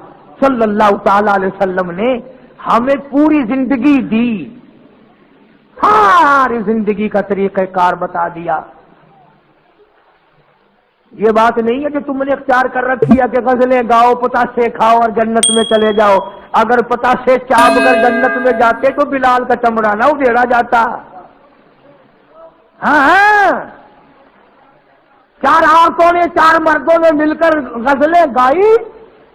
صلی اللہ تعالی علیہ وسلم نے ہمیں پوری زندگی دی، ساری زندگی کا طریقہ کار بتا دیا. یہ بات نہیں ہے کہ تم نے اختیار کر رکھی ہے کہ غزلیں گاؤ پتاشے کھاؤ اور جنت میں چلے جاؤ. اگر پتاشے چاپ کر جنت میں جاتے تو بلال کا چمڑا نہ ادھیڑا جاتا. ہاں چار عورتوں نے چار مردوں نے مل کر غزلیں گائی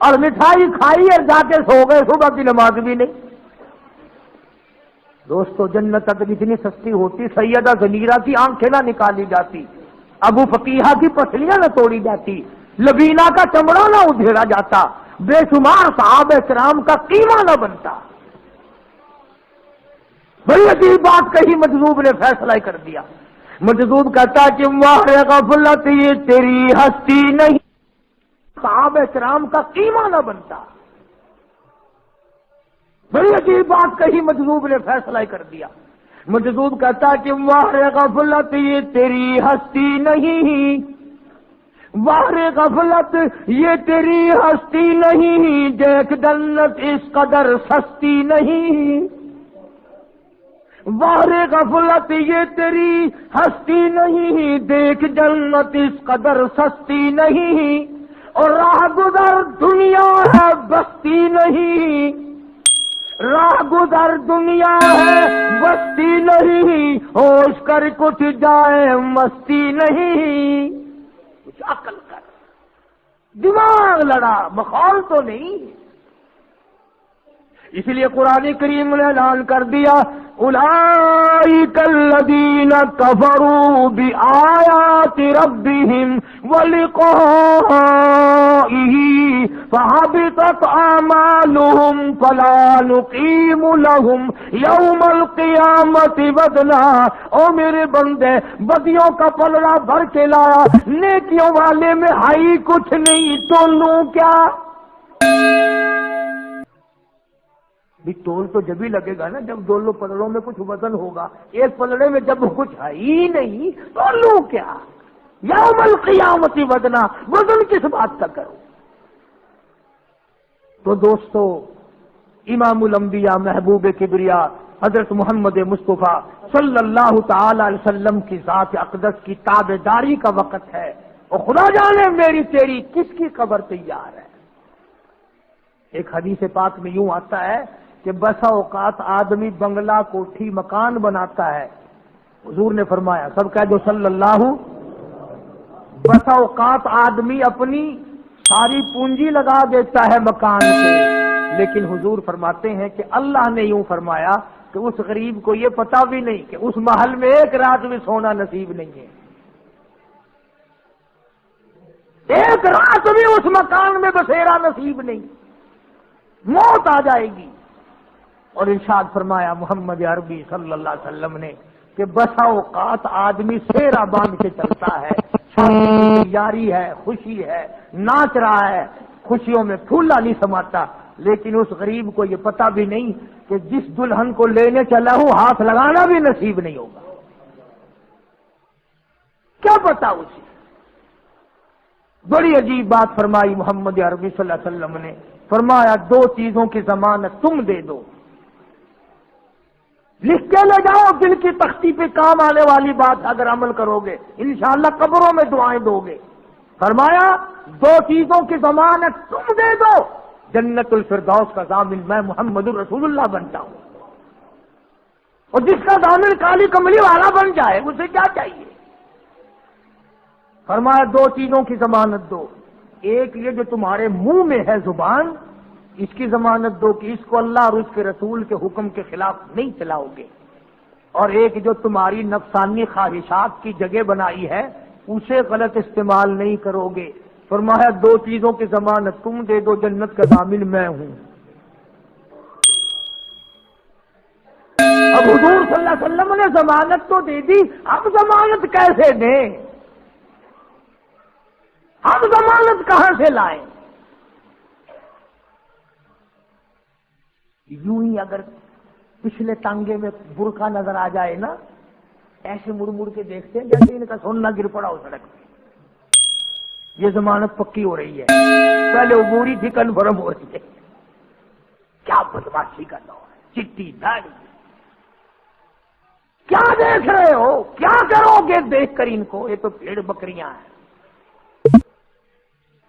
اور مٹھائی کھائی اور جا کے سو گئے، صبح کی نماز بھی نہیں. دوستو جنت اگر اتنی سستی ہوتی سیدہ زنیرہ کی آنکھیں نہ نکالی جاتی، ابو فقیہہ کی پسلیاں نہ توڑی جاتی، لبینہ کا چمڑا نہ ادھیڑا جاتا، بے شمار صحابہ کرام کا قیمہ نہ بنتا. بڑی عجیب بات کہی مجذوب نے، فیصلہ کر دیا. مجذوب کہتا کہ واہ غفلت یہ تیری ہستی نہیں، صحابہ کرام کا قیمہ نہ بنتا. بڑی عجیب بات کہی مجذوب نے، فیصلہ کر دیا. مجذوب کہتا کہ واہ غفلت یہ تیری ہستی نہیں، واہ غفلت یہ تیری ہستی نہیں، دیکھ جنت اس قدر سستی نہیں. واہ غفلت یہ تیری ہستی نہیں، دیکھ جنت اس قدر سستی نہیں، اور راہ گزر دنیا ہے بستی نہیں، راہ گزر دنیا ہے بستی نہیں، ہوش کر کچھ جائے مستی نہیں. کچھ عقل کر، دماغ لڑا، مخول تو نہیں. اس لیے قرآن کریم نے اعلان کر دیا اولئک الذین کفروا بآیات ربہم ولقائہ فحبطت اعمالہم فلا نقیم لہم یوم القیامت وزنا. او میرے بندے بدیوں کا پلڑا بھر کے لایا، نیکیوں والے میں ہائی کچھ نہیں، تو لوں کیا؟ بھی تول تو جب ہی لگے گا نا جب دونوں پلڑوں میں کچھ وزن ہوگا. ایک پلڑے میں جب کچھ ہے ہی نہیں تو لوں کیا؟ یوم القیامت وزنا، وزن کس بات کا کرو؟ تو دوستو امام الانبیاء محبوب کبریا حضرت محمد مصطفیٰ صلی اللہ تعالی علیہ وسلم کی ذات اقدس کی تابعداری کا وقت ہے، اور خدا جانے میری تیری کس کی قبر تیار ہے. ایک حدیث پاک میں یوں آتا ہے کہ بسا اوقات آدمی بنگلہ کوٹھی مکان بناتا ہے. حضور نے فرمایا، سب کہہ دو صلی اللہ. بسا اوقات آدمی اپنی ساری پونجی لگا دیتا ہے مکان پہ، لیکن حضور فرماتے ہیں کہ اللہ نے یوں فرمایا کہ اس غریب کو یہ پتہ بھی نہیں کہ اس محل میں ایک رات بھی سونا نصیب نہیں ہے، ایک رات بھی اس مکان میں بسیرا نصیب نہیں، موت آ جائے گی. اور ارشاد فرمایا محمد عربی صلی اللہ علیہ وسلم نے کہ بسا اوقات آدمی سیرا باندھ کے چلتا ہے، تیاری ہے، خوشی ہے، ناچ رہا ہے، خوشیوں میں پھولا نہیں سماتا، لیکن اس غریب کو یہ پتہ بھی نہیں کہ جس دلہن کو لینے چلا ہوں ہاتھ لگانا بھی نصیب نہیں ہوگا. کیا پتا اسے؟ بڑی عجیب بات فرمائی محمد عربی صلی اللہ علیہ وسلم نے. فرمایا دو چیزوں کی ضمانت تم دے دو، لکھ کے لے جاؤ، دل کی تختی پہ کام آنے والی بات اگر عمل کرو گے انشاءاللہ قبروں میں دعائیں دو گے. فرمایا دو چیزوں کی ضمانت تم دے دو، جنت الفردوس کا ضامن میں محمد الرسول اللہ بن جاؤں، اور جس کا ضامن کالی کملی والا بن جائے اسے کیا چاہیے؟ فرمایا دو چیزوں کی ضمانت دو، ایک یہ جو تمہارے منہ میں ہے زبان، اس کی ضمانت دو کہ اس کو اللہ اور اس کے رسول کے حکم کے خلاف نہیں چلاؤ گے، اور ایک جو تمہاری نفسانی خواہشات کی جگہ بنائی ہے اسے غلط استعمال نہیں کرو گے۔ فرمایا دو چیزوں کی ضمانت تم دے دو، جنت کا ضامن میں ہوں۔ اب حضور صلی اللہ علیہ وسلم نے ضمانت تو دے دی، اب ضمانت کیسے دیں؟ اب ضمانت کہاں سے لائیں؟ یوں ہی اگر پچھلے ٹانگے میں برقع نظر آ جائے نا، ایسے مڑ مڑ کے دیکھتے ہیں جیسے ان کا سونا گر پڑا ہو سڑک پہ، یہ ضمانت پکی ہو رہی ہے، پہلے عبوری تھی کنفرم ہو رہی ہے۔ کیا بدماشی کا دور ہے، چٹی داڑھی، کیا دیکھ رہے ہو؟ کیا کرو گے دیکھ کر ان کو؟ یہ تو بھیڑ بکریاں ہیں۔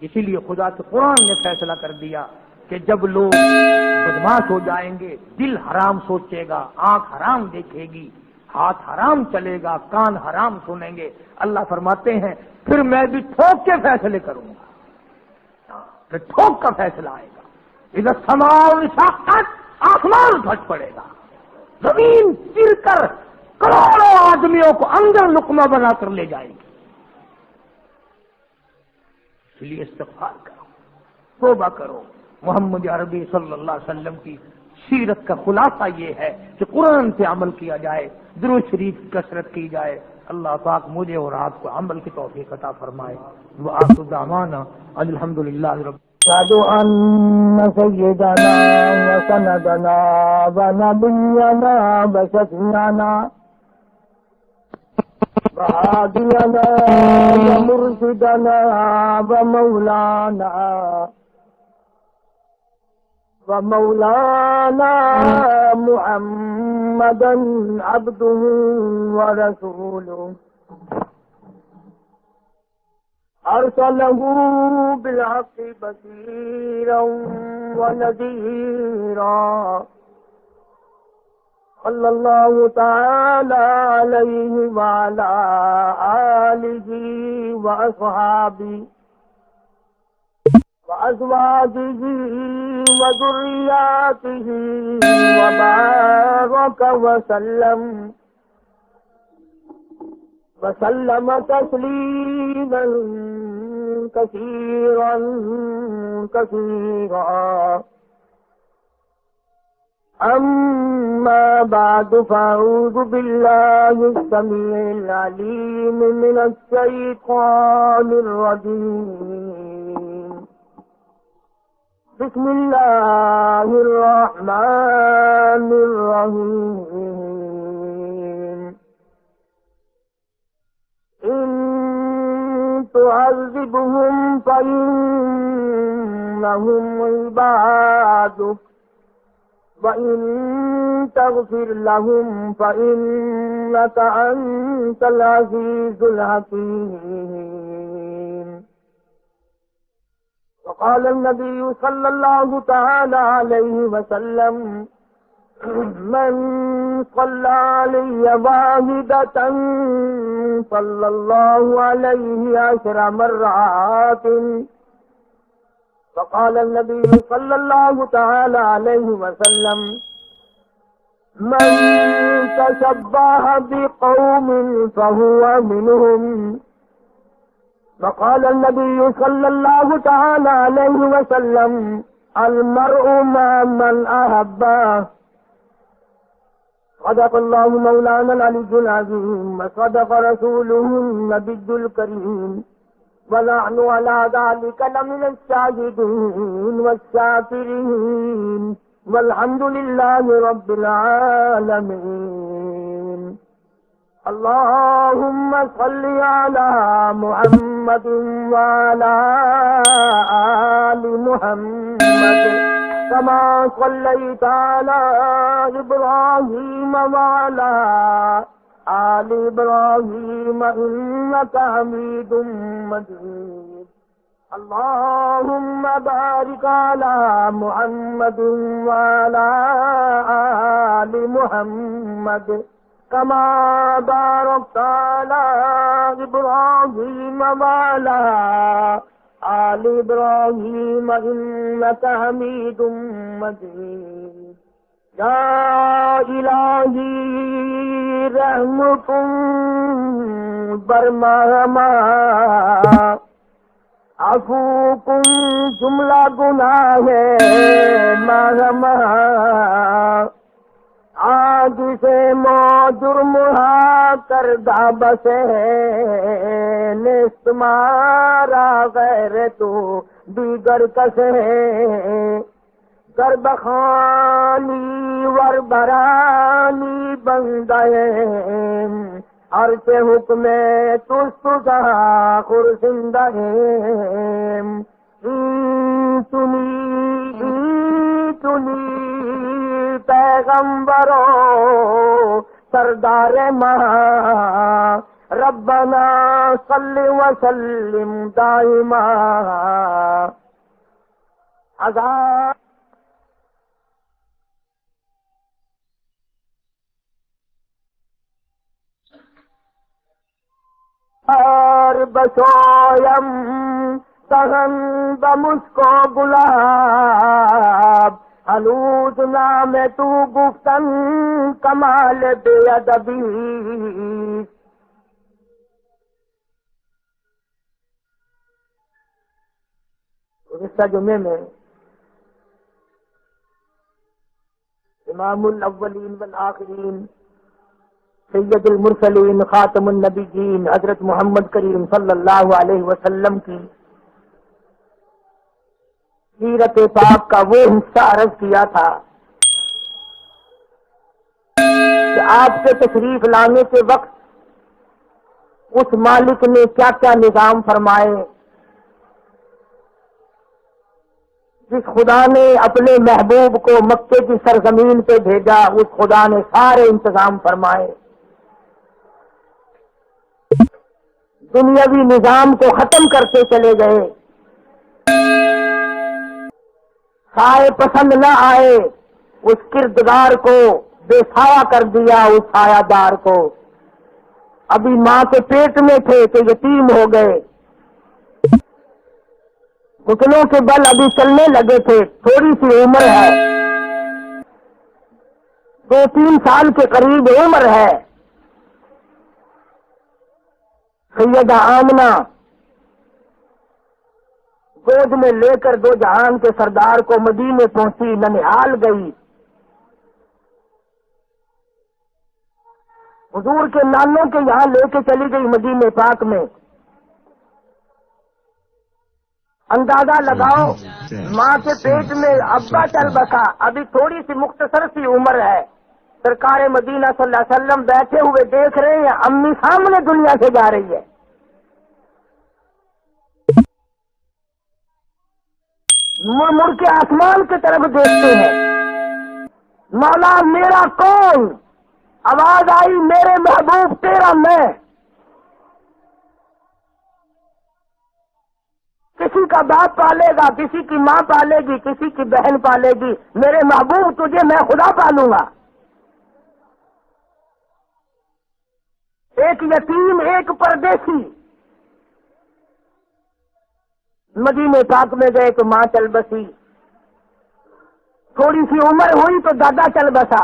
اسی لیے خدا کے قرآن نے فیصلہ کر دیا کہ جب لوگ بدماش ہو جائیں گے، دل حرام سوچے گا، آنکھ حرام دیکھے گی، ہاتھ حرام چلے گا، کان حرام سنیں گے، اللہ فرماتے ہیں پھر میں بھی ٹھوک کے فیصلے کروں گا، پھر ٹھوک کا فیصلہ آئے گا۔ اذا السماء انشقت، آسمان پھٹ پڑے گا، زمین چر کر کروڑوں آدمیوں کو اندر لقمہ بنا کر لے جائے گی۔ اس لیے استغفار کرو، توبہ کرو۔ محمد عربی صلی اللہ علیہ وسلم کی سیرت کا خلاصہ یہ ہے کہ قرآن پہ عمل کیا جائے، درود شریف کی کثرت کی جائے۔ اللہ پاک مجھے اور آپ کو عمل کی توفیق عطا فرمائے۔ وآخر دعوانا الحمدللہ رب أشهد أن سيدنا وسندنا ونبينا وشفيعنا وهادينا ومرشدنا ومولانا محمدا عبده ورسوله أرسله بالحق بشيرا ونذيرا صلى الله تعالى عليه وعلى آله وأصحابه وأزواجه وذرياته وبارك وسلم تسليما كثيرا كثيرا أما بعد فأعوذ بالله السميع العليم من الشيطان الرجيم بسم الله الرحمن الرحيم إن تعذبهم فإنهم عبادك وإن تغفر لهم فإنك أنت العزيز الحكيم وقال النبي صلى الله تعالى عليه وسلم من صلى علي واحدة صلى الله عليه 10 مرات وقال النبي صلى الله تعالى عليه وسلم من تشبه بقوم فهو منهم وقال النبي صلى الله تعالى عليه وسلم المرء مع من أحبه صدق الله مولانا العلي العظيم وصدق رسوله النبي الكريم ونحن على ذلك لمن الشاهدين والشاكرين والحمد لله رب العالمين اللهم صل على محمد وعلى آل محمد كما صليت على إبراهيم وعلى آل إبراهيم إنك حميد مجيد اللهم بارك على محمد وعلى آل محمد كما باركت على إبراهيم وعلى آل إبراهيم إنك حميد مجيد یا الہی رحمتم برمہما عفوکم جملہ گناہ مرحمہ آج سے مو جرمہا کردہ بسے نستمارا غیر تو دیگر کسے گربخانی وربرانی بندائیں عرش حکم تستزا خرسندائیں ایتنی پیغمبرو سردار ماں ربنا صلی وسلم دائما عذاب اور بسویم سہن بمسکو گلاب ہنوز نام تو گفتن کمال بے ادبی گزشتہ جمعے میں امام الاولین والآخرین سید المرسلین خاتم النبیین حضرت محمد کریم صلی اللہ علیہ وسلم کی سیرت پاک کا وہ حصہ عرض کیا تھا کہ آپ کے تشریف لانے کے وقت اس مالک نے کیا کیا نظام فرمائے، جس خدا نے اپنے محبوب کو مکے کی سرزمین پہ بھیجا اس خدا نے سارے انتظام فرمائے، دنیاوی نظام کو ختم کرتے چلے گئے، سائے پسند نہ آئے اس کردگار کو بے سایہ کر دیا، اس سایہ دار کو ابھی ماں کے پیٹ میں تھے کہ یتیم ہو گئے، گھٹنوں کے بل ابھی چلنے لگے تھے، تھوڑی سی عمر ہے، 2-3 سال کے قریب عمر ہے، سیدہ آمنہ گود میں لے کر 2 جہان کے سردار کو مدینے پہنچی، ننہال گئی، حضور کے نانوں کے یہاں لے کے چلی گئی مدینے پاک میں۔ اندازہ لگاؤ ماں کے پیٹ میں ابا چل بسا، ابھی تھوڑی سی مختصر سی عمر ہے، سرکار مدینہ صلی اللہ علیہ وسلم بیٹھے ہوئے دیکھ رہے ہیں امی سامنے دنیا سے جا رہی ہے، مڑ مڑ کے آسمان کی طرف دیکھتے ہیں، مولا میرا کون؟ آواز آئی میرے محبوب تیرا میں۔ کسی کا باپ پالے گا، کسی کی ماں پالے گی، کسی کی بہن پالے گی، میرے محبوب تجھے میں خدا پالوں گا۔ ایک یتیم، ایک پردیسی مدینے پاک میں گئے تو ماں چل بسی، تھوڑی سی عمر ہوئی تو دادا چل بسا،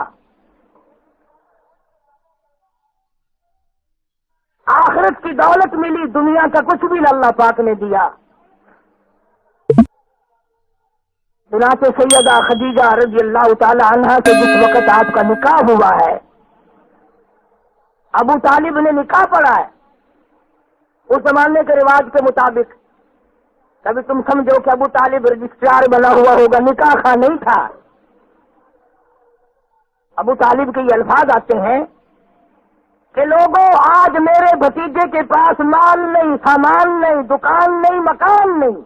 آخرت کی دولت ملی، دنیا کا کچھ بھی اللہ پاک نے دیا۔ چنانچہ سیدہ خدیجہ رضی اللہ تعالی عنہا سے جس وقت آپ کا نکاح ہوا ہے، ابو طالب نے نکاح پڑھا ہے، اس زمانے کے رواج کے مطابق، کبھی تم سمجھو کہ ابو طالب رجسٹرار بنا ہوا ہوگا، نکاح خواہ نہیں تھا۔ ابو طالب کے یہ الفاظ آتے ہیں کہ لوگوں آج میرے بھتیجے کے پاس مال نہیں، سامان نہیں، دکان نہیں، مکان نہیں،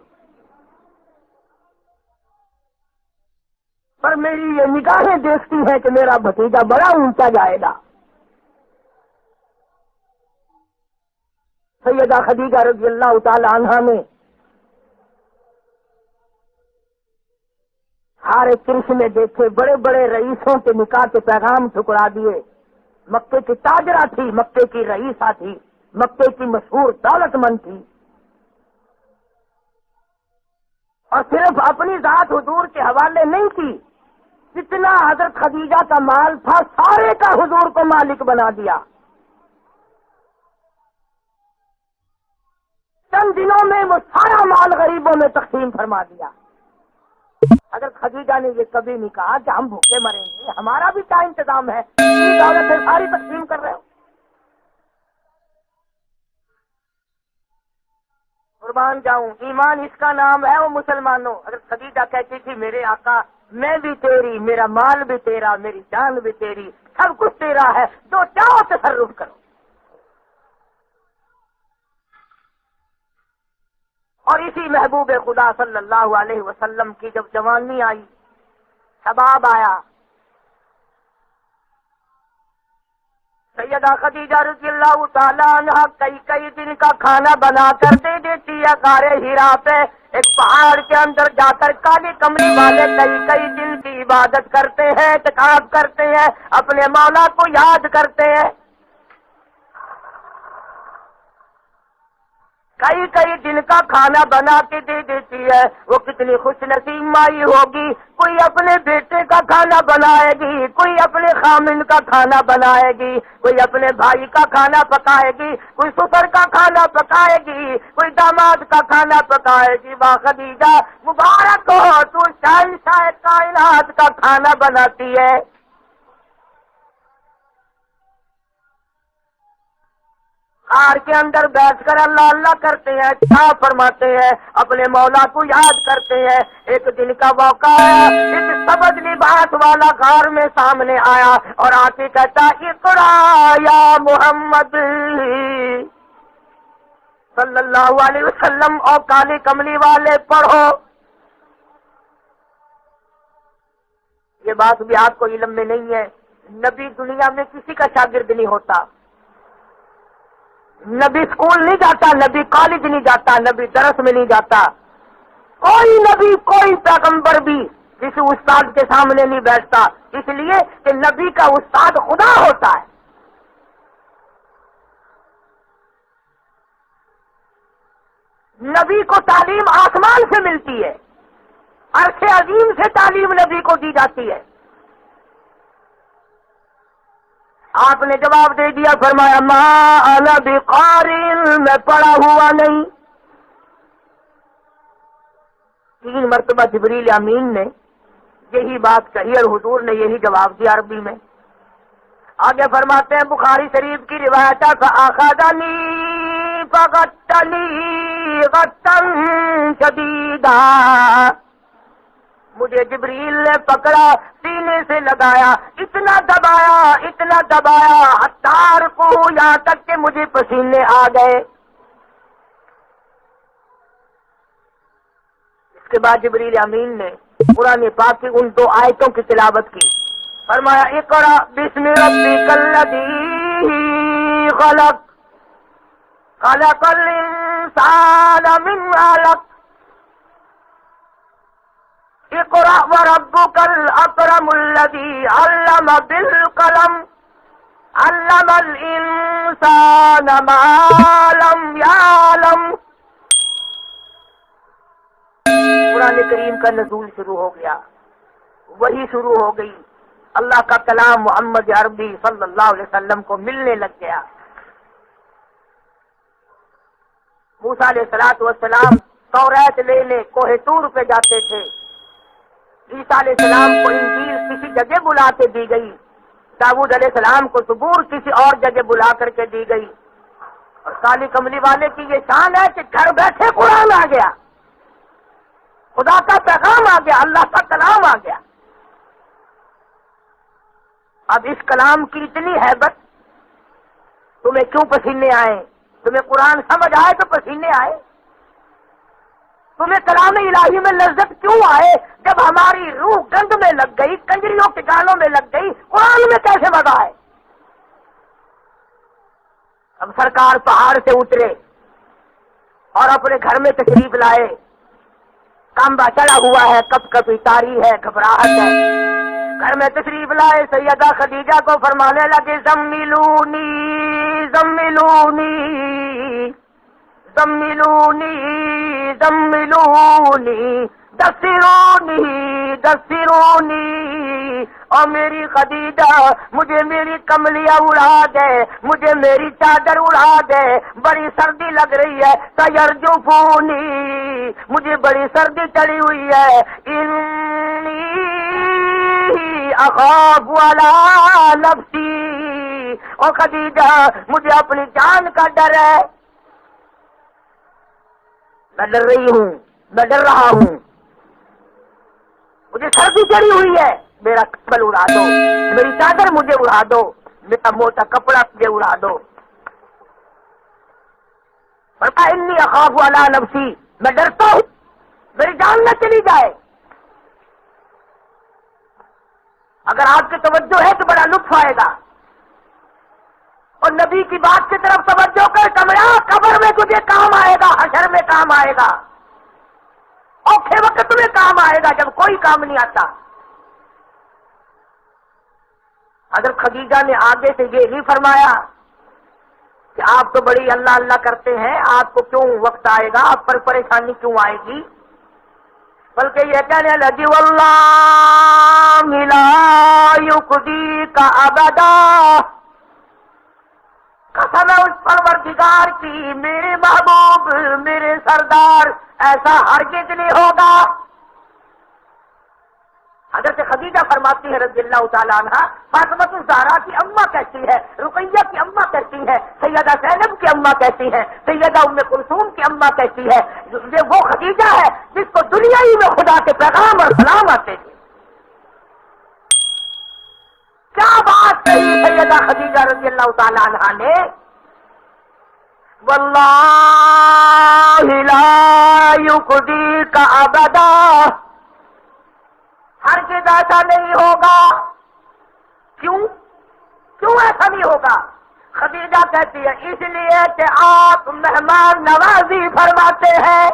پر میری یہ نگاہیں دیکھتی ہیں کہ میرا بھتیجا بڑا اونچا جائے گا۔ سیدہ خدیجہ رضی اللہ تعالی عنہا نے سارے کرشمے دیکھے، بڑے بڑے رئیسوں کے نکاح کے پیغام ٹھکرا دیے. مکے کی تاجرہ تھی، مکے کی رئیسہ تھی، مکے کی مشہور دولت مند تھی، اور صرف اپنی ذات حضور کے حوالے نہیں کی، جتنا حضرت خدیجہ کا مال تھا سارے کا حضور کو مالک بنا دیا. چند دنوں میں وہ سارا مال غریبوں میں تقسیم فرما دیا. حضرت خدیجہ نے یہ کبھی نہیں کہا کہ ہم بھوکے مریں گے، ہمارا بھی کیا انتظام ہے، یہ دولت ہے ساری تقسیم کر رہے ہو. قربان جاؤں، ایمان اس کا نام ہے. وہ مسلمانوں، اگر خدیجہ کہتی تھی میرے آقا میں بھی تیری، میرا مال بھی تیرا، میری جان بھی تیری، سب کچھ تیرا ہے، جو چاہو تصرف کرو. اور اسی محبوب خدا صلی اللہ علیہ وسلم کی جب جوانی آئی، شباب آیا، سیدہ خدیجہ رضی اللہ تعالیٰ عنہ کئی دن کا کھانا بنا کر دے دیتی ہے. غار حرا پہ ایک پہاڑ کے اندر جا کر کالی کمری والے کئی دن کی عبادت کرتے ہیں، اعتکاف کرتے ہیں، اپنے مولا کو یاد کرتے ہیں. کئی دن کا کھانا بنا کے دے دیتی ہے. وہ کتنی خوش نصیب مائی ہوگی. کوئی اپنے بیٹے کا کھانا بنائے گی، کوئی اپنے خامن کا کھانا بنائے گی، کوئی اپنے بھائی کا کھانا پکائے گی، کوئی سسر کا کھانا پکائے گی، کوئی داماد کا کھانا پکائے گی. واہ خدیجہ مبارک ہو، تو شہنشاہ کائنات کا کھانا بناتی ہے. غار کے اندر بیٹھ کر اللہ اللہ کرتے ہیں، کیا فرماتے ہیں، اپنے مولا کو یاد کرتے ہیں. ایک دن کا موقع آیا، ایک سبز لباس والا غار میں سامنے آیا اور آ کے کہتا اقرا یا محمد صلی اللہ علیہ وسلم، اور کالی کملی والے پڑھو. یہ بات بھی آپ کو علم میں نہیں ہے، نبی دنیا میں کسی کا شاگرد نہیں ہوتا. نبی اسکول نہیں جاتا، نبی کالج نہیں جاتا، نبی درس میں نہیں جاتا. کوئی نبی، کوئی پیغمبر بھی کسی استاد کے سامنے نہیں بیٹھتا، اس لیے کہ نبی کا استاد خدا ہوتا ہے. نبی کو تعلیم آسمان سے ملتی ہے، عرش عظیم سے تعلیم نبی کو دی جاتی ہے. آپ نے جواب دے دیا، فرمایا ما انا بقاری، میں پڑھا ہوا نہیں. 3 مرتبہ جبریل امین نے یہی بات کہی اور حضور نے یہی جواب دیا عربی میں. آگے فرماتے ہیں بخاری شریف کی روایت ہے فاخذنی فغتنی غتا شدیدا، مجھے جبریل نے پکڑا، سینے سے لگایا، اتنا دبایا حتار کو، یہاں تک کہ مجھے پسینے آ گئے. اس کے بعد جبریل امین نے قرآن پاک کی ان 2 آیتوں کی تلاوت کی. فرمایا اقرأ بسم ربک الذی خلق، خلق الانسان من علق، اقرأ وربک الاکرم الذی علم بالقلم، علم الانسان ما لم یعلم. قرآن کریم کا نزول شروع ہو گیا، وہی شروع ہو گئی، اللہ کا کلام محمد عربی صلی اللہ علیہ وسلم کو ملنے لگ گیا. موسیٰ علیہ السلام توریت لینے کوہ طور پہ جاتے تھے. عیسیٰ علیہ السلام کو انجیل کسی جگہ بلا کے دی گئی، داؤد علیہ السلام کو زبور کسی اور جگہ بلا کر کے دی گئی. اور کالی کملی والے کی یہ شان ہے کہ گھر بیٹھے قرآن آ گیا، خدا کا پیغام آ گیا، اللہ کا کلام آ گیا. اب اس کلام کی اتنی ہیبت، تمہیں کیوں پسینے آئے؟ تمہیں قرآن سمجھ آئے تو پسینے آئے. تمہیں کلام الہی میں لذت کیوں آئے؟ جب ہماری روح گند میں لگ گئی، کنجریوں کے گانوں میں لگ گئی، قرآن میں کیسے مزہ آئے؟ اب سرکار پہاڑ سے اترے اور اپنے گھر میں تشریف لائے کامبا چڑھا ہوا ہے، کب کبھی تاری ہے، گھبراہٹ ہے. گھر میں تشریف لائے سیدہ خدیجہ کو فرمانے لگے زملونی زملونی زملونی زملونی دسرونی دسرونی. اور میری خدیجہ مجھے میری کملیاں اڑا دے، مجھے میری چادر اڑا دے، بڑی سردی لگ رہی ہے. سیرجفونی، مجھے بڑی سردی چڑھی ہوئی ہے. انی اخاف علی نفسی، او خدیجہ مجھے اپنی جان کا ڈر ہے، میں ڈر رہی ہوں، میں ڈر رہا ہوں، مجھے سردی چڑھی ہوئی ہے، میرا کمبل اڑا دو، میری چادر مجھے اڑا دو، میرا موٹا کپڑا مجھے اڑا دو. فرمایا انی اخاف علی نفسی، میں ڈرتا ہوں میری جان نہ چلی جائے. اگر آپ کی توجہ ہے تو بڑا لطف آئے گا. اور نبی کی بات کی طرف توجہ کر، کمرہ قبر میں تجھے کام آئے گا، حشر میں کام آئے گا، اوکھے وقت تمہیں کام آئے گا جب کوئی کام نہیں آتا. حضرت خدیجہ نے آگے سے یہ نہیں فرمایا کہ آپ تو بڑی اللہ اللہ کرتے ہیں، آپ کو کیوں وقت آئے گا، آپ پر پریشانی کیوں آئے گی، بلکہ یہ کہنے لگی واللہ لا یخزیک ابدا، قسم ہے اس پروردگار کی، میرے محبوب میرے سردار، ایسا ہرگز نہیں ہوگا. حضرت خدیجہ فرماتی ہے رضی اللہ تعالیٰ عنہ، فاطمہ الزہرا کی اماں کہتی ہے، رقیہ کی اماں کہتی ہے، سیدہ زینب کی اماں کہتی ہے، سیدہ ام کلثوم کی اماں کہتی ہے، یہ وہ خدیجہ ہے جس کو دنیا ہی میں خدا کے پیغام اور سلام آتے تھے. کیا بات کہی سیدہ خدیجہ رضی اللہ تعالیٰ عنہ نے، واللہ لا یخزیک ابدا، ہرگز ایسا نہیں ہوگا. کیوں ایسا نہیں ہوگا؟ خدیجہ کہتی ہے اس لیے کہ آپ مہمان نوازی فرماتے ہیں،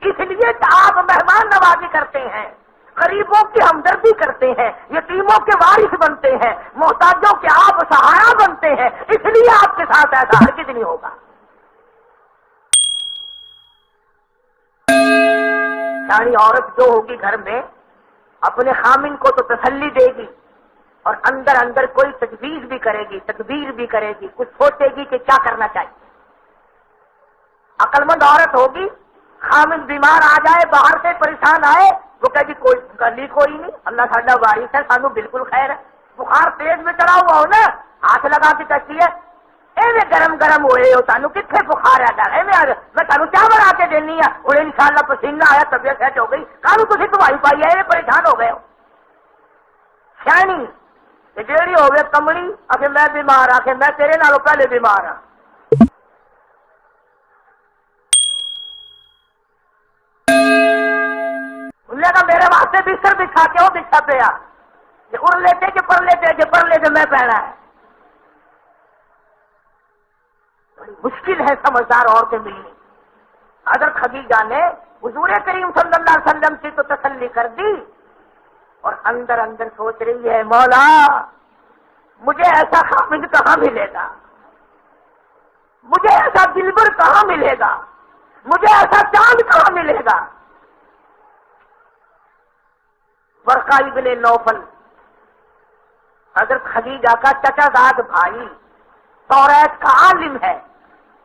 اس لیے کہ آپ مہمان نوازی کرتے ہیں، غریبوں کی ہمدردی کرتے ہیں، یتیموں کے وارث بنتے ہیں، محتاجوں کے آپ سہارا بنتے ہیں، اس لیے آپ کے ساتھ ایسا ہرگز نہیں ہوگا. یعنی عورت جو ہوگی گھر میں اپنے خامن کو تو تسلی دے گی اور اندر اندر کوئی تجویز بھی کرے گی، تدبیر بھی کرے گی، کچھ سوچے گی کہ کیا کرنا چاہیے. عقل مند عورت ہوگی، خامن بیمار آ جائے، باہر سے پریشان آئے، وہ کہے گی کوئی گلی کوئی نہیں، اللہ ساڈا وارث ہے، سانو بالکل خیر ہے. بخار تیز میں چڑھا ہوا ہو نا، ہاتھ لگا کے کہتی ہے ایویں گرم گرم ہوئے ہو، سانو کتنے بخار ہے ڈر ہے، میں سانو چاہ بنا کے دینی ہے، انہیں انشاءاللہ پسینہ آیا، طبیعت سیٹ ہو گئی، کانو تھی دوائی پائی ہے، پریشان ہو گئے ہو. سیانی جیڑی ہو گئے کمڑی، ابھی میں بیمار آ کے میں تیرے نالوں پہلے بیمار ہاں. انہوں نے کہا میرے واسطے بستر بچھا کے وہ بچھا پیا، ار لیتے کہ پر لیتے کہ پر لیتے میں پہنا ہے. بڑی مشکل ہے سمجھدار عورتیں ملنی. حضرت خدیجہ نے حضور کریم صلی اللہ علیہ وسلم کی تو تسلی کر دی اور اندر اندر سوچ رہی ہے مولا مجھے ایسا خامد کہاں ملے گا، مجھے ایسا دلبر کہاں ملے گا، مجھے ایسا چاند کہاں ملے گا. ورقہ ابن نوفل حضرت خدیجہ کا چچا زاد بھائی، توریت کا عالم ہے،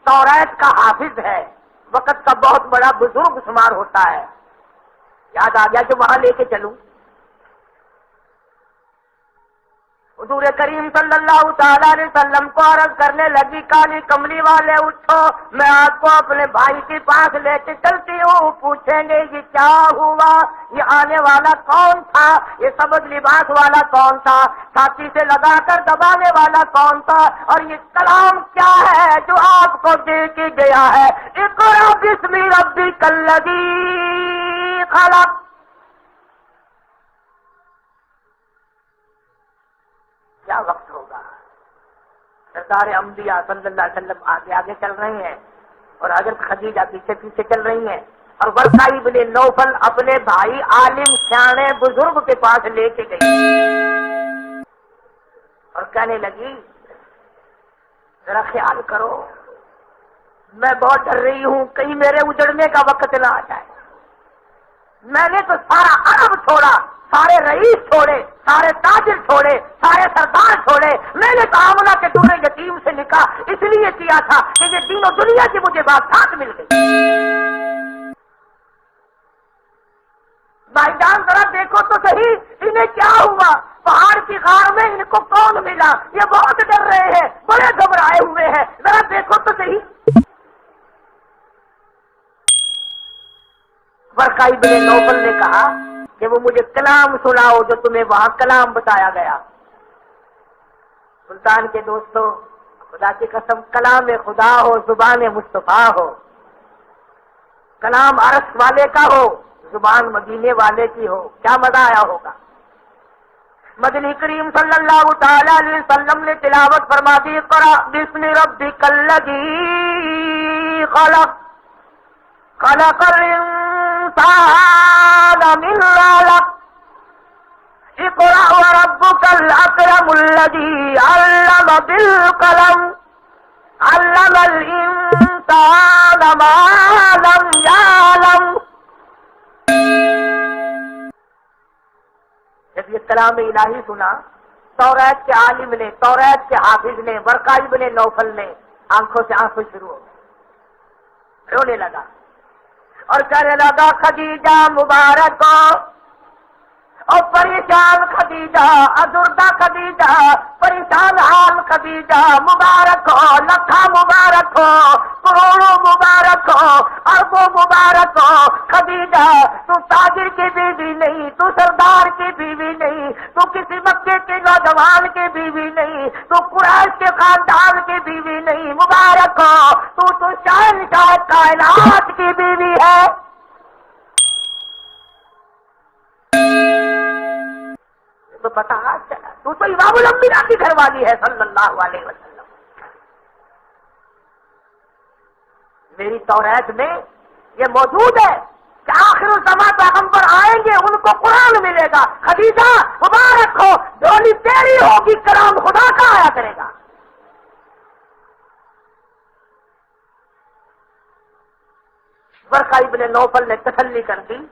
توریت کا حافظ ہے، وقت کا بہت بڑا بزرگ شمار ہوتا ہے. یاد آ گیا کہ وہاں لے کے چلوں. حضور کریم صلی اللہ تعالی علیہ وسلم کو عرض کرنے لگی کالی کملی والے اٹھو، میں آپ کو اپنے بھائی کے پاس لے کے چلتی ہوں. پوچھیں گے یہ کیا ہوا، یہ آنے والا کون تھا، یہ سبز لباس والا کون تھا، چھاتی سے لگا کر دبانے والا کون تھا، اور یہ کلام کیا ہے جو آپ کو دے کے گیا ہے، اقرأ بسم ربک الذی خلق. کیا وقت ہوگا. سردار انبیاء صلی اللہ علیہ وسلم آگے آگے چل رہے ہیں اور حضرت خدیجہ پیچھے پیچھے چل رہی ہیں، اور ورقہ ابن نوفل اپنے بھائی عالم سیانے بزرگ کے پاس لے کے گئی اور کہنے لگی ذرا خیال کرو، میں بہت ڈر رہی ہوں کہیں میرے اجڑنے کا وقت نہ آ جائے۔ میں نے تو سارا عرب چھوڑا، سارے رئیس چھوڑے، سارے تاجر چھوڑے، سارے سردار چھوڑے، میں نے آمنہ کے ٹکڑے یتیم سے نکاح اس لیے کیا تھا کہ یہ دین و دنیا کی مجھے بات ساتھ مل گئی۔ بھائی جان ذرا دیکھو تو صحیح انہیں کیا ہوا، پہاڑ کی غار میں ان کو کون ملا، یہ بہت ڈر رہے ہیں، بڑے گھبرائے ہوئے ہیں، ذرا دیکھو تو صحیح۔ ورقہ ابن نوفل نے کہا کہ وہ مجھے کلام سناؤ جو تمہیں وہاں کلام بتایا گیا۔ سلطان کے دوستوں، خدا کی قسم کلام خدا ہو، زبان مصطفیٰ ہو، کلام عرش والے کا ہو، زبان مدینے والے کی ہو، کیا مزہ آیا ہوگا۔ مدنی کریم صلی اللہ تعالی علیہ وسلم نے تلاوت فرما دی، اقرأ باسم ربک الذی خلق خلق الانسان من علق اقرأ وربک الاکرم الذی علم بالقلم علم الانسان ما لم یعلم۔ جب یہ کلام الہی سنا، توریت کے عالم نے، توریت کے حافظ نے، ورقہ ابن نوفل نے آنکھوں سے آنسو شروع ہو گئے، رونے لگا اور کہنے لگا خدیجہ مبارک ہو، اور پریشان خدیجہ، ازردہ خدیجہ، پریشان حال خدیجہ، مبارک ہو، لکھا مبارک ہو، کروڑوں مبارک ہو، اربوں مبارک ہو خدیجہ، تو تاجر کی بیوی نہیں، تو سردار کی بیوی نہیں، تو کسی مکے کے نوجوان کی بیوی نہیں، تو قریش کے خاندان کی بیوی نہیں، مبارک ہو، تو شہنشاہ کائنات کی بیوی ہے۔ تو پتہ چلا تو امام الانبیاء کی گھر والی ہے صلی اللہ علیہ وسلم۔ میری توریت میں یہ موجود ہے کہ آخر الزمان پیغمبر آئیں گے، ان کو قرآن ملے گا۔ خدیجہ مبارک ہو، ڈولی تیری ہوگی، کلام خدا کا آیا کرے گا۔ ورقہ ابن نوفل نے تسلی کر دی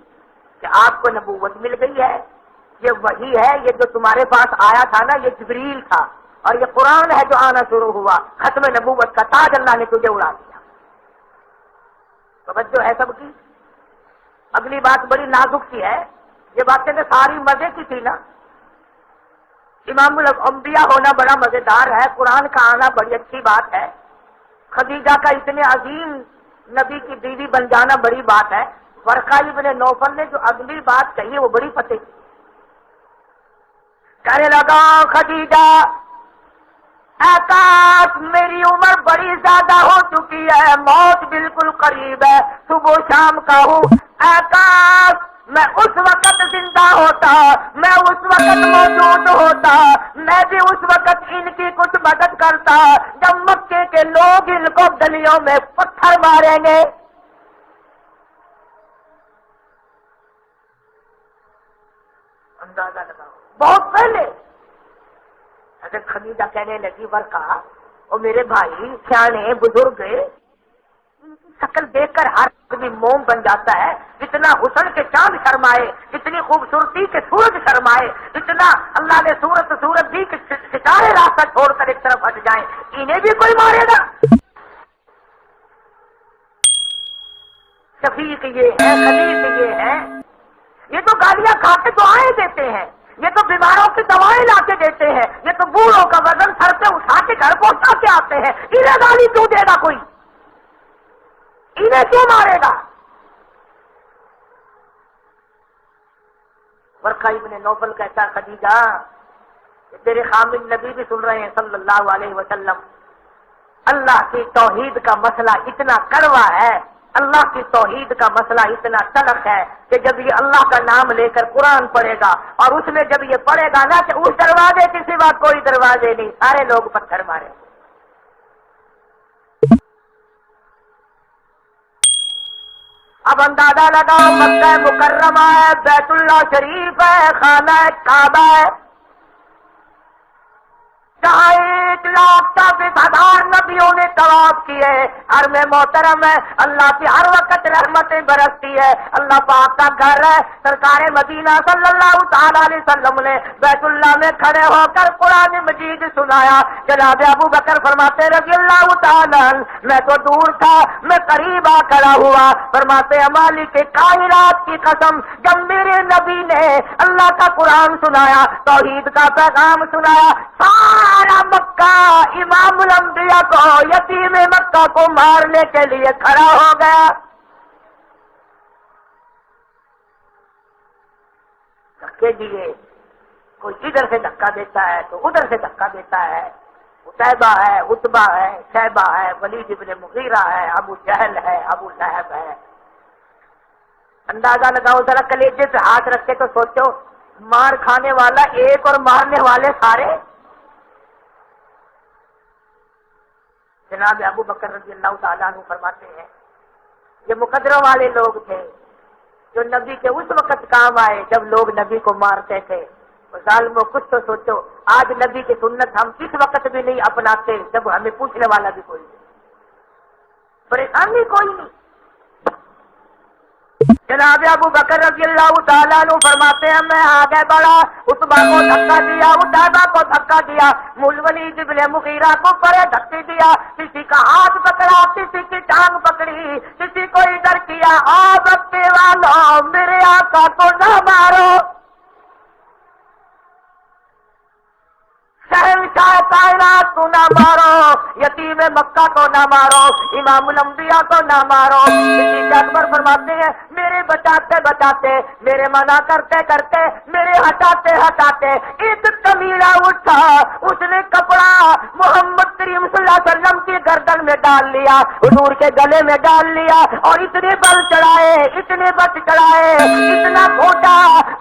کہ آپ کو نبوت مل گئی ہے، یہ وہی ہے، یہ جو تمہارے پاس آیا تھا نا یہ جبریل تھا، اور یہ قرآن ہے جو آنا شروع ہوا، ختم نبوت کا تاج اللہ نے تجھے اڑا دیا۔ توجہ ہے سب کی۔ اگلی بات بڑی نازک سی ہے، یہ باتیں تو ساری مزے کی تھی نا۔ امام الانبیاء ہونا بڑا مزیدار ہے، قرآن کا آنا بڑی اچھی بات ہے، خدیجہ کا اتنے عظیم نبی کی بیوی بن جانا بڑی بات ہے۔ ورقہ ابن نوفل نے جو اگلی بات کہی وہ بڑی فتح کی۔ کہنے لگا خدیجہ اے کاش میری عمر بڑی زیادہ ہو چکی ہے، موت بالکل قریب ہے، صبح شام کا ہوں، اے کاش میں اس وقت زندہ ہوتا، میں اس وقت موجود ہوتا، میں بھی اس وقت ان کی کچھ مدد کرتا جب مکے کے لوگ ان کو گلیوں میں پتھر ماریں گے۔ اندازہ لگاؤ، بہت پہلے حضرت خدیجہ کہنے لگی ورقہ اور میرے بھائی سیانے بزرگ، ان کی شکل دیکھ کر ہر آدمی موم بن جاتا ہے، اتنا حسن کے چاند شرمائے، اتنی خوبصورتی کے سورج شرمائے، اتنا اللہ نے صورت دی کہ ستارے راستہ چھوڑ کر ایک طرف ہٹ جائیں، انہیں بھی کوئی مارے گا۔ شفیق یہ ہے، خلیق یہ ہے، یہ تو گالیاں کھا کے دعائیں دیتے ہیں، یہ تو بیماروں کی دوائیں لا کے دیتے ہیں، یہ تو بوڑھوں کا وزن سر پہ اٹھا کے گھر پہنچا کے آتے ہیں، انہیں گالی کیوں دے گا کوئی، انہیں کیوں مارے گا؟ ورقہ ابن نوفل کہتا خدیجہ تیرے خامد نبی بھی سن رہے ہیں صلی اللہ علیہ وسلم، اللہ کی توحید کا مسئلہ اتنا کڑوا ہے، اللہ کی توحید کا مسئلہ اتنا تلخ ہے کہ جب یہ اللہ کا نام لے کر قرآن پڑھے گا اور اس میں جب یہ پڑھے گا نا کہ اس دروازے کے سوا کوئی دروازے نہیں، سارے لوگ پتھر مارے۔ اب اندازہ لگاؤ، مکہ مکرمہ ہے، بیت اللہ شریف ہے، خانہ کعبہ ہے، جہاں 1,40,000 نبیوں نے طواف کیے، حرم محترم ہے، اللہ کی ہر وقت رحمتیں برستی ہے، اللہ پاک کا گھر ہے، سرکار مدینہ صلی اللہ تعالی علیہ وسلم نے بیت اللہ میں کھڑے ہو کر قرآن مجید سنایا۔ جناب ابو بکر فرماتے رضی اللہ تعالی عنہ، میں تو دور تھا، میں قریب آ کھڑا ہوا، فرماتے مالک کائنات کی قسم، جب میرے نبی نے اللہ کا قرآن سنایا، توحید کا پیغام سنایا، سارا مکہ امام الانبیاء کو، یتیم مکہ کو مارنے کے لیے کھڑا ہو گیا۔ دھکے دیے، کوئی ادھر سے دھکا دیتا ہے تو ادھر سے دھکا دیتا ہے، عتیبہ ہے، عتبہ ہے، شیبہ ہے، ولید ابن مغیرہ ہے، ابو جہل ہے، ابو لہب ہے۔ اندازہ لگاؤ ذرا، کلیجے پہ ہاتھ رکھ کے تو سوچو، مار کھانے والا ایک اور مارنے والے سارے۔ جناب ابو بکر رضی اللہ تعالیٰ عنہ فرماتے ہیں، یہ مقدروں والے لوگ تھے جو نبی کے اس وقت کام آئے جب لوگ نبی کو مارتے تھے۔ ظالموں، کچھ تو سوچو، آج نبی کی سنت ہم کس وقت بھی نہیں اپناتے جب ہمیں پوچھنے والا بھی کوئی نہیں، پریشانی کوئی نہیں۔ جناب ابو بکر رضی اللہ تعالیٰ عنہ فرماتے ہیں، میں آگے بڑھا، عتبہ کو دھکا دیا، عتیبہ کو دھکا دیا، ولید ابن مغیرہ کو پرے دھکے دیا، کسی کا ہاتھ پکڑا، کسی کی ٹانگ پکڑی، کسی کو ادھر کیا۔ بکے والوں، میرے آقا کو نہ مارو، شہنشاہ کائنات کو نہ مارو، یتیم مکہ کو نہ مارو، امام الانبیاء کو نہ مارو۔ صدیق اکبر فرماتے ہیں، میرے بچاتے بچاتے، میرے منع کرتے کرتے، میرے ہٹاتے ہٹاتے، ایک کمیڑا اٹھا، اس نے کپڑا محمد کریم صلی اللہ علیہ وسلم کی گردن میں ڈال لیا، حضور کے گلے میں ڈال لیا، اور اتنے بل چڑھائے، اتنے بت چڑھائے، اتنا گھونٹا۔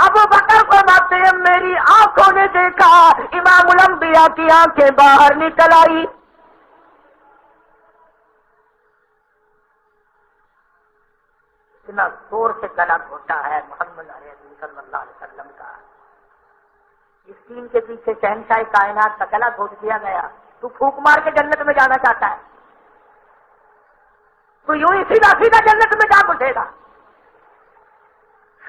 ابو بکر فرماتے ہیں، میری آنکھوں نے دیکھا، امام الانبیاء کی آنکھیں باہر نکل آئی۔ اتنا زور سے گلا گھونٹا ہے محمد علیہ صلی اللہ علیہ وسلم کا۔ اس دین کے پیچھے شہنشاہ کائنات کا گلا گھونٹ دیا گیا۔ تو پھونک مار کے جنت میں جانا چاہتا ہے، تو یوں ہی سیدھا سیدھا جنت میں جا گھسے گا۔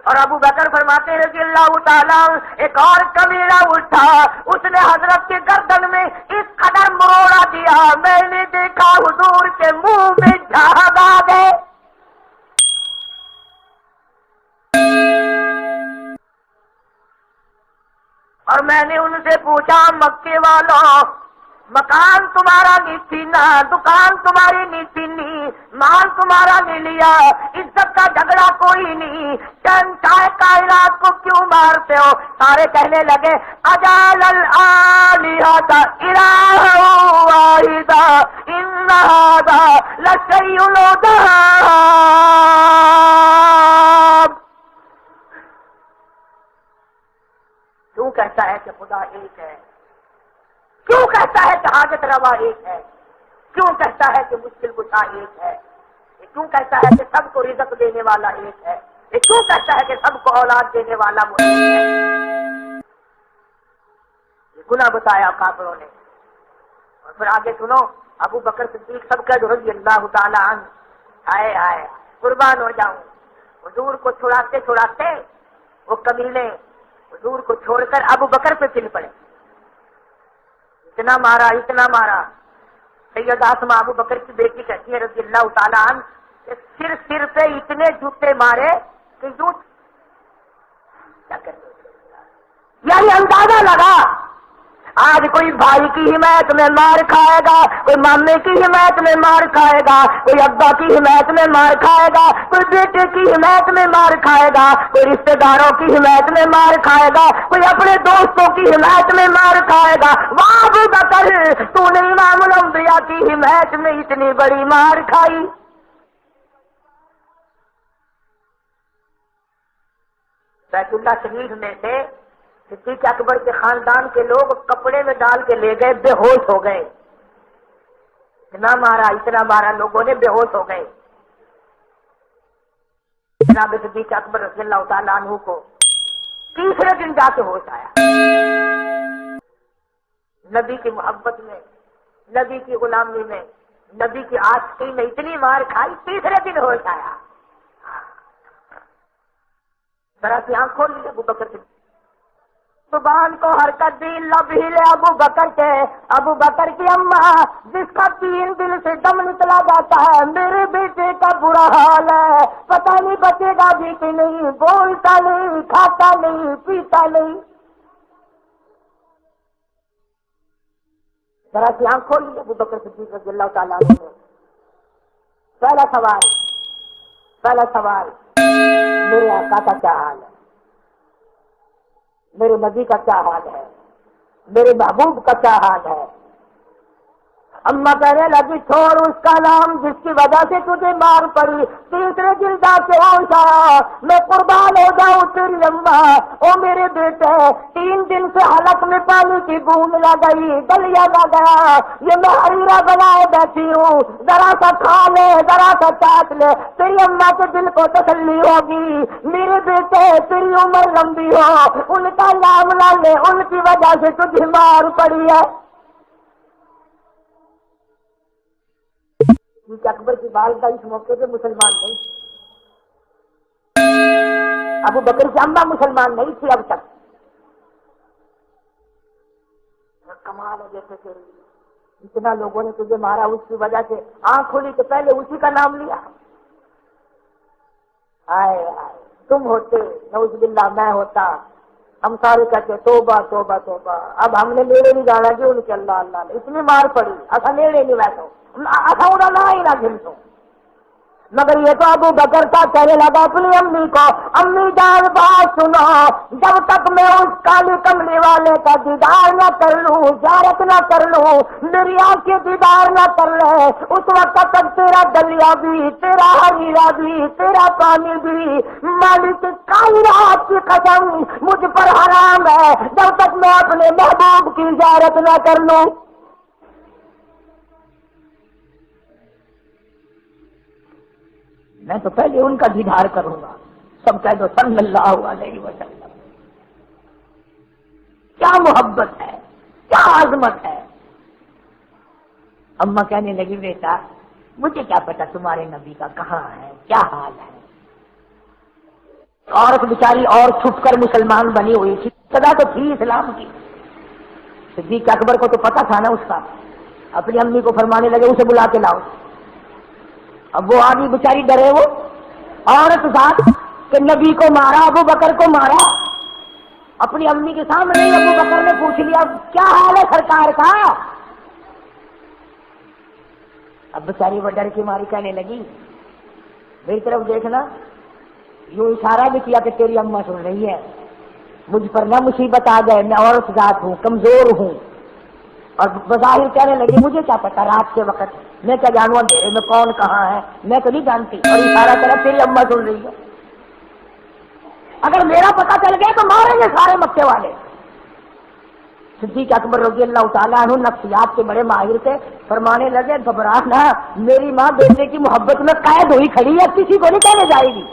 اور ابو بکر فرماتے ہیں رضی اللہ تعالیٰ، ایک اور کمیڑا اٹھا، اس نے حضرت کے گردن میں اس قدر مروڑا دیا، میں نے دیکھا حضور کے منہ میں جھاگ آ گئے۔ اور میں نے ان سے پوچھا، مکے والوں، مکان تمہارا نہیں چھینا، دکان تمہاری نہیں چھینی، مال تمہارا نہیں لیا، عزت کا جھگڑا کوئی نہیں، شہنشاہ کائنات کو کیوں مارتے ہو؟ سارے کہنے لگے، اجعل الآلہۃ الہا واحدا ان ھذا لشیء عجاب۔ کیوں کہتا ہے کہ خدا ایک ہے؟ کیوں کہتا ہے کہ حاجت روا ایک ہے؟ کیوں کہتا ہے کہ مشکل کشا ایک ہے؟ کیوں کہتا ہے کہ سب کو رزق دینے والا ایک ہے؟ کیوں کہتا ہے کہ سب کو اولاد دینے والا وہ ایک ہے؟ یہ گناہ بتایا کافروں نے۔ اور پھر آگے سنو، ابو بکر صدیق سب کا رضی اللہ تعالیٰ عنہ، آئے آئے قربان ہو جاؤں، حضور کو چھڑاتے چھڑاتے وہ کمینے حضور کو چھوڑ کر ابو بکر پہ چل پڑے، اتنا مارا اتنا مارا۔ سید آسمہ ابو بکر کی بیٹی کہتی ہے رضی اللہ تعالیٰ عنہ کہ سر پہ اتنے جوتے مارے کہ یوں کیا کرتے، یعنی اندازہ لگا آج کوئی بھائی کی حمایت میں مار کھائے گا، کوئی مامے کی حمایت میں مار کھائے گا، کوئی ابا کی حمایت میں مار کھائے گا، کوئی بیٹے کی حمایت میں مار کھائے گا، کوئی رشتہ داروں کی حمایت میں مار کھائے گا، کوئی اپنے دوستوں کی حمایت میں مار کھائے گا۔ واہ ابو بکر، تو نے امام الانبیاء کی حمایت میں اتنی بڑی مار کھائی۔ بیت اللہ شریف میں سے صدیق اکبر کے خاندان کے لوگ کپڑے میں ڈال کے لے گئے، بے ہوش ہو گئے، اتنا مارا لوگوں نے، بے ہوش ہو گئے۔ جناب صدیق اکبر رضی اللہ تعالیٰ عنہ کو تیسرے دن جا کے ہوش آیا۔ نبی کی محبت میں، نبی کی غلامی میں، نبی کی عاشقی میں اتنی مار کھائی، تیسرے دن ہوش آیا۔ ذرا سی آنکھ کھول لی ابو بکر سے، زبان کو حرکت دی، لب ہلے ابو بکر کے، ابو بکر کی اماں جس کا 3 دن سے دم نکلا جاتا ہے، میرے بیٹے کا برا حال ہے، پتہ نہیں بچے گا بھی کہ نہیں، بولتا نہیں، کھاتا نہیں، پیتا نہیں۔ ذرا سی آنکھ کھول لی ابو بکر صدیق رضی اللہ تعالیٰ عنہ نے۔ پہلا سوال میرے آقا کا کیا حال ہے، میرے نبی کا کیا حال ہے، میرے محبوب کا کیا حال ہے؟ اماں کہنے لگی چھوڑ اس کا نام جس کی وجہ سے تجھے مار پڑی، تیسرے دن جا کے ہوش آیا، میں قربان ہو جاؤں تیری اماں۔ او میرے بیٹے 3 دن سے حلق میں پانی کی بوند نہ گئی، دلیا نہ گیا، یہ میں حریرہ بنائے بیٹھی ہوں، ذرا سا کھا لے، ذرا سا چاٹ لے، تیری اماں کے دل کو تسلی ہوگی۔ میرے بیٹے تیری عمر لمبی ہو، ان کا نام نہ لے، ان کی وجہ سے تجھے مار پڑی ہے۔ اکبر کی والدہ اس موقع پہ مسلمان نہیں، ابو بکر کی اماں مسلمان نہیں تھی اب تک۔ کمال ہے، جیسے کہ اتنا لوگوں نے تجھے مارا، اس کی وجہ سے آنکھ کھلی تو پہلے اسی کا نام لیا۔ آئے آئے تم ہوتے، نعوذ باللہ میں ہوتا، ہم سارے کہتے توبہ توبہ توبہ۔ اب ہم نے نیڑے نہیں جانا جی ان کے، اللہ اللہ نے اتنی مار پڑی، ایسا نیڑے نہیں بیٹھو، ایسا اڑانا ہی نہ گھنسو۔ مگر یہ تو ابو بکر کا کہنے لگا اپنی امی کو، امی جان بات سنو، جب تک میں اس کالی کملی والے کا دیدار نہ کر لوں، زیارت نہ کر لوں، میری آنکھیں دیدار نہ کر لے، اس وقت تک تیرا دلیا بھی، تیرا ہریرا بھی، تیرا پانی بھی، مالک کائنات کی قسم مجھ پر حرام ہے جب تک میں اپنے محبوب کی زیارت نہ کر لوں۔ میں تو پہلے ان کا دیدار کروں گا۔ سب کہہ دو صلی اللہ علیہ وسلم۔ کیا محبت ہے، کیا عظمت ہے۔ اماں کہنے لگی بیٹا مجھے کیا پتا تمہارے نبی کا کہاں ہے، کیا حال ہے۔ عورت بیچاری اور چھپ کر مسلمان بنی ہوئی تھی، سدا تو تھی اسلام کی۔ صدیق اکبر کو تو پتا تھا نا اس کا، اپنی امی کو فرمانے لگے اسے بلا کے لاؤ۔ اب وہ آدمی بیچاری ڈرے، وہ عورت ذات کہ نبی کو مارا، ابو بکر کو مارا، اپنی امی کے سامنے ہی ابو بکر نے پوچھ لیا کیا حال ہے سرکار کا۔ اب بیچاری وہ ڈر کی ماری کہنے لگی میری طرف دیکھنا، یوں اشارہ بھی کیا کہ تیری اماں سن رہی ہے، مجھ پر نہ مصیبت آ جائے، میں عورت ذات ہوں، کمزور ہوں۔ اور بظاہر کہنے لگی مجھے کیا پتا رات کے وقت، میں کیا جانوں اندھیرے میں کون کہاں ہے، میں تو نہیں جانتی، اور اشارہ کرا تیری اماں سن رہی ہے۔ اگر میرا پتا چل گیا تو ماریں گے سارے مکے والے۔ صدیق اکبر رضی اللہ تعالیٰ عنہ نفسیات کے بڑے ماہر تھے، فرمانے لگے گھبرانا، میری ماں بیٹے کی محبت میں قید ہوئی کھڑی ہے، کسی کو نہیں کہنے جائے گی۔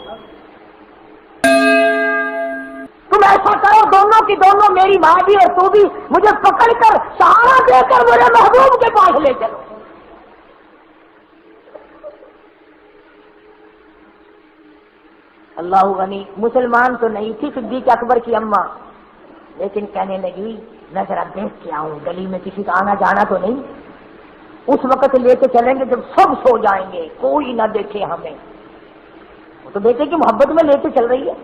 تم ایسا کرو دونوں کی دونوں، میری ماں بھی اور تو بھی، مجھے پکڑ کر سہارا دے کر میرے محبوب کے پاس لے چلو۔ اللہ غنی، مسلمان تو نہیں تھی صدیق اکبر کی اماں، لیکن کہنے لگی میں ذرا دیکھ کے آؤں، گلی میں کسی کا آنا جانا تو نہیں، اس وقت لے کے چلیں گے جب سب سو جائیں گے، کوئی نہ دیکھے ہمیں۔ وہ تو بیٹے کی محبت میں لے کے چل رہی ہے۔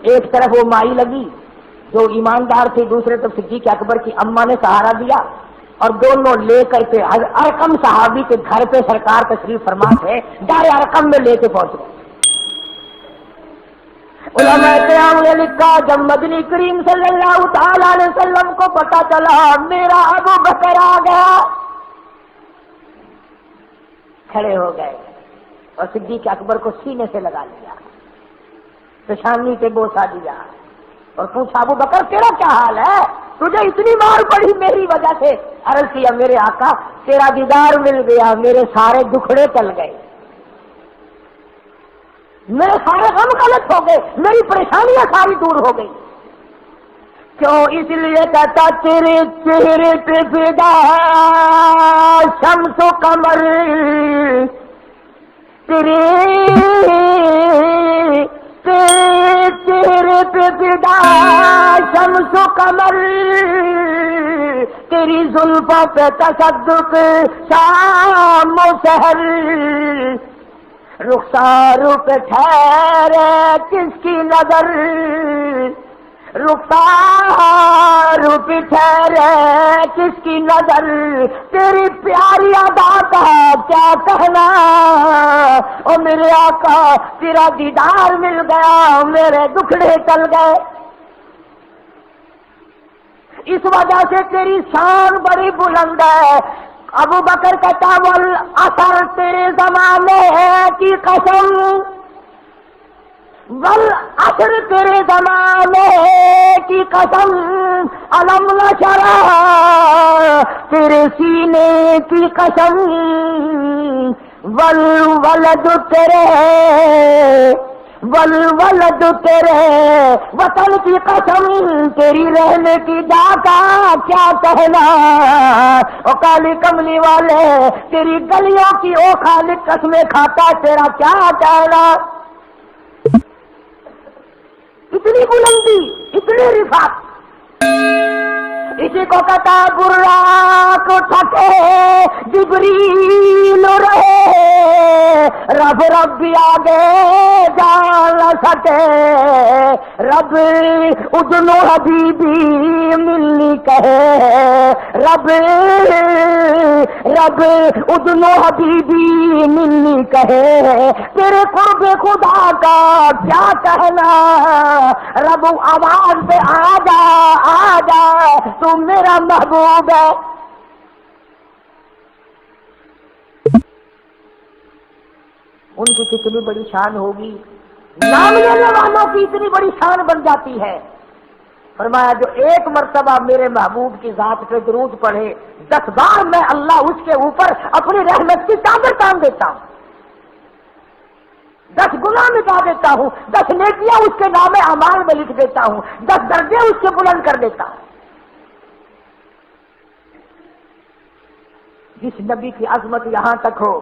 ایک طرف وہ مائی لگی جو ایماندار تھی، دوسرے طرف صدیق اکبر کی اماں نے سہارا دیا، اور دونوں لے کر کے ارقم صحابی کے گھر پہ سرکار تشریف فرما تھے، دار ارقم میں لے کے پہنچ گئے۔ علماء قیام نے لکھا جب مدنی کریم صلی اللہ تعالی علیہ وسلم کو پتا چلا میرا ابو بکر آ گیا، کھڑے ہو گئے اور صدیق اکبر کو سینے سے لگا لیا، پیشانی پہ بوسہ دیا اور پوچھا ابو بکر تیرا کیا حال ہے، تجھے اتنی مار پڑی میری وجہ سے؟ عرض کیا میرے آقا تیرا دیدار مل گیا، میرے سارے دکھڑے ٹل گئے۔ میرے سارے غم غلط ہو گئے، میری پریشانیاں ساری دور ہو گئی. کیوں؟ اس لیے کہتا تیرے چہرے پہ فدا شمس و قمر، تیرے چہرے پہ فدا شمس و قمر، تیری زلفوں پہ تصدق شام و سحر، رخسار پہ ٹھہرے کس کی نظر، رخسار پہ ٹھہرے کس کی نظر، تیری پیاری ادا کا کیا کہنا، او میرے آقا تیرا دیدار مل گیا میرے دکھڑے ٹل گئے. اس وجہ سے تیری شان بڑی بلند ہے. ابو بکر کہتا والاثر تیرے زمانے کی قسم، والاثر تیرے زمانے کی قسم، علم نشرح تیرے سینے کی قسم، والولد تیرے والولد تیرے وطن کی قسم، تیری رہنے کی جا کا کیا کہنا، او کالی کملی والے تیری گلیوں کی او خالق قسمیں کھاتا تیرا کیا کہنا. اتنی بلندی، اتنی رفعت. اسی کو کہتا براق تھکے جبریل رہے، رب رب بھی آگے جا نہ سکے، رب ادنو حبیبی ملنی کہے، رب رب ادنو حبیبی ملنی کہے، تیرے قرب خدا کا کیا کہنا، رب آواز پہ آ جا تو میرا محبوب ہے. ان کی کتنی بڑی شان ہوگی، نام لینے والوں کی اتنی بڑی شان بن جاتی ہے. فرمایا جو ایک مرتبہ میرے محبوب کی ذات پہ درود پڑھے 10 بار میں اللہ اس کے اوپر اپنی رحمت کی چادر تان دیتا ہوں، 10 گناہ مٹا دیتا ہوں، 10 نیکیاں اس کے نام اعمال میں لکھ دیتا ہوں، 10 درجے اس کے بلند کر دیتا ہوں. جس نبی کی عظمت یہاں تک ہو،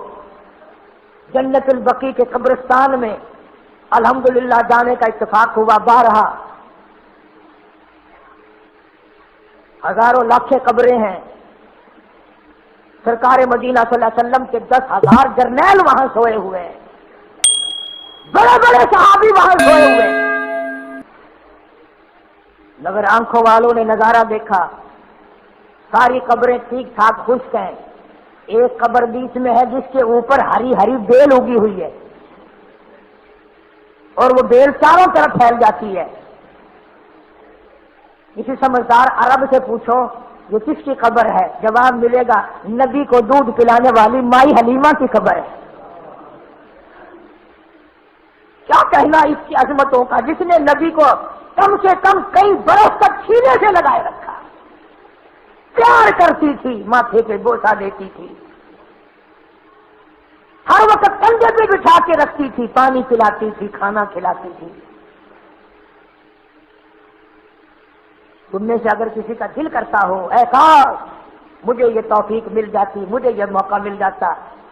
جنت البقیع کے قبرستان میں الحمدللہ جانے کا اتفاق ہوا. بارہا ہزاروں لاکھیں قبریں ہیں. سرکار مدینہ صلی اللہ علیہ وسلم کے 10,000 جرنیل وہاں سوئے ہوئے ہیں، بڑے بڑے صحابی وہاں سوئے ہوئے ہیں. مگر آنکھوں والوں نے نظارہ دیکھا، ساری قبریں ٹھیک ٹھاک خشک ہیں، ایک قبر بیچ میں ہے جس کے اوپر ہری ہری بیل اگی ہوئی ہے اور وہ بیل چاروں طرف پھیل جاتی ہے. کسی سمجھدار عرب سے پوچھو یہ کس کی قبر ہے، جواب ملے گا نبی کو دودھ پلانے والی مائی حلیمہ کی قبر ہے. کیا کہنا اس کی عظمتوں کا، جس نے نبی کو کم سے کم کئی برس تک سینے سے لگائے رکھا، پیار کرتی تھی، ماتھے پہ بوسہ دیتی تھی، ہر وقت کندھے پہ بٹھا کے رکھتی تھی، پانی پلاتی تھی، کھانا کھلاتی تھی. تم میں سے اگر کسی کا دل کرتا ہو اے کاش مجھے یہ توفیق مل جاتی، مجھے یہ موقع مل جاتا.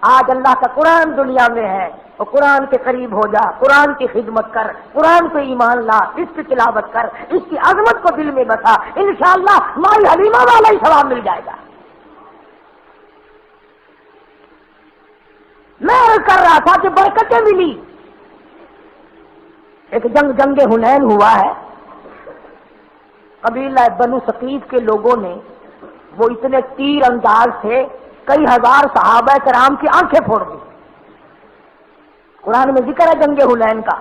آج اللہ کا قرآن دنیا میں ہے، اور قرآن کے قریب ہو جا، قرآن کی خدمت کر، قرآن پہ ایمان لا، اس کی تلاوت کر، اس کی عظمت کو دل میں بسا، انشاءاللہ مائی حلیمہ والا ہی ثواب مل جائے گا. میں عرض کر رہا تھا کہ برکتیں ملی. ایک جنگ حنین ہوا ہے، قبیلہ بنو ثقیف کے لوگوں نے وہ اتنے تیر انداز تھے، کئی ہزار صحابہ کرام کی آنکھیں پھوڑ دی. قرآن میں ذکر ہے جنگ حنین کا.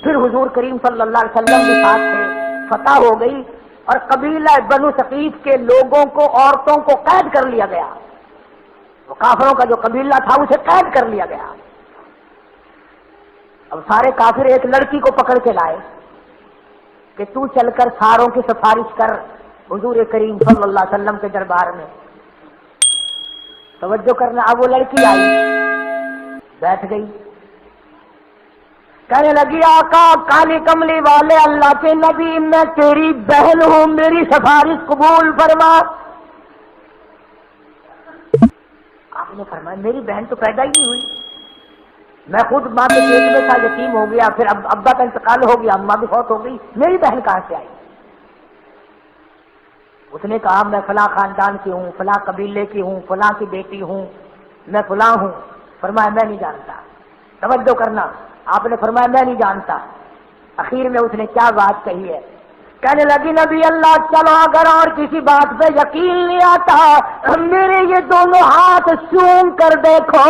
پھر حضور کریم صلی اللہ علیہ وسلم کے ساتھ تھے، فتح ہو گئی اور قبیلہ بنو ثقیف کے لوگوں کو، عورتوں کو قید کر لیا گیا. وہ کافروں کا جو قبیلہ تھا اسے قید کر لیا گیا. اب سارے کافر ایک لڑکی کو پکڑ کے لائے کہ تو چل کر ساروں کی سفارش کر حضور کریم صلی اللہ علیہ وسلم کے دربار میں. توجہ کرنا، اب وہ لڑکی آئی بیٹھ گئی. کہنے لگی آقا کالی کملی والے اللہ کے نبی میں تیری بہن ہوں, میری سفارش قبول فرما. آپ نے فرمایا میری بہن تو پیدا ہی نہیں ہوئی, میں خود ماں کے پیٹ میں تھا, یتیم ہو گیا, پھر ابا کا انتقال ہو گیا, اماں بھی فوت ہو گئی, میری بہن کہاں سے آئی؟ اس نے کہا میں فلاں خاندان کی ہوں, فلاں قبیلے کی ہوں, فلاں کی بیٹی ہوں, میں فلاں ہوں. فرمایا میں نہیں جانتا. توجہ کرنا, آپ نے فرمایا میں نہیں جانتا. اخیر میں اس نے کیا بات کہی ہے؟ کہنے لگی نبی اللہ چلو اگر اور کسی بات پہ یقین نہیں آتا میرے یہ دونوں ہاتھ چوم کر دیکھو,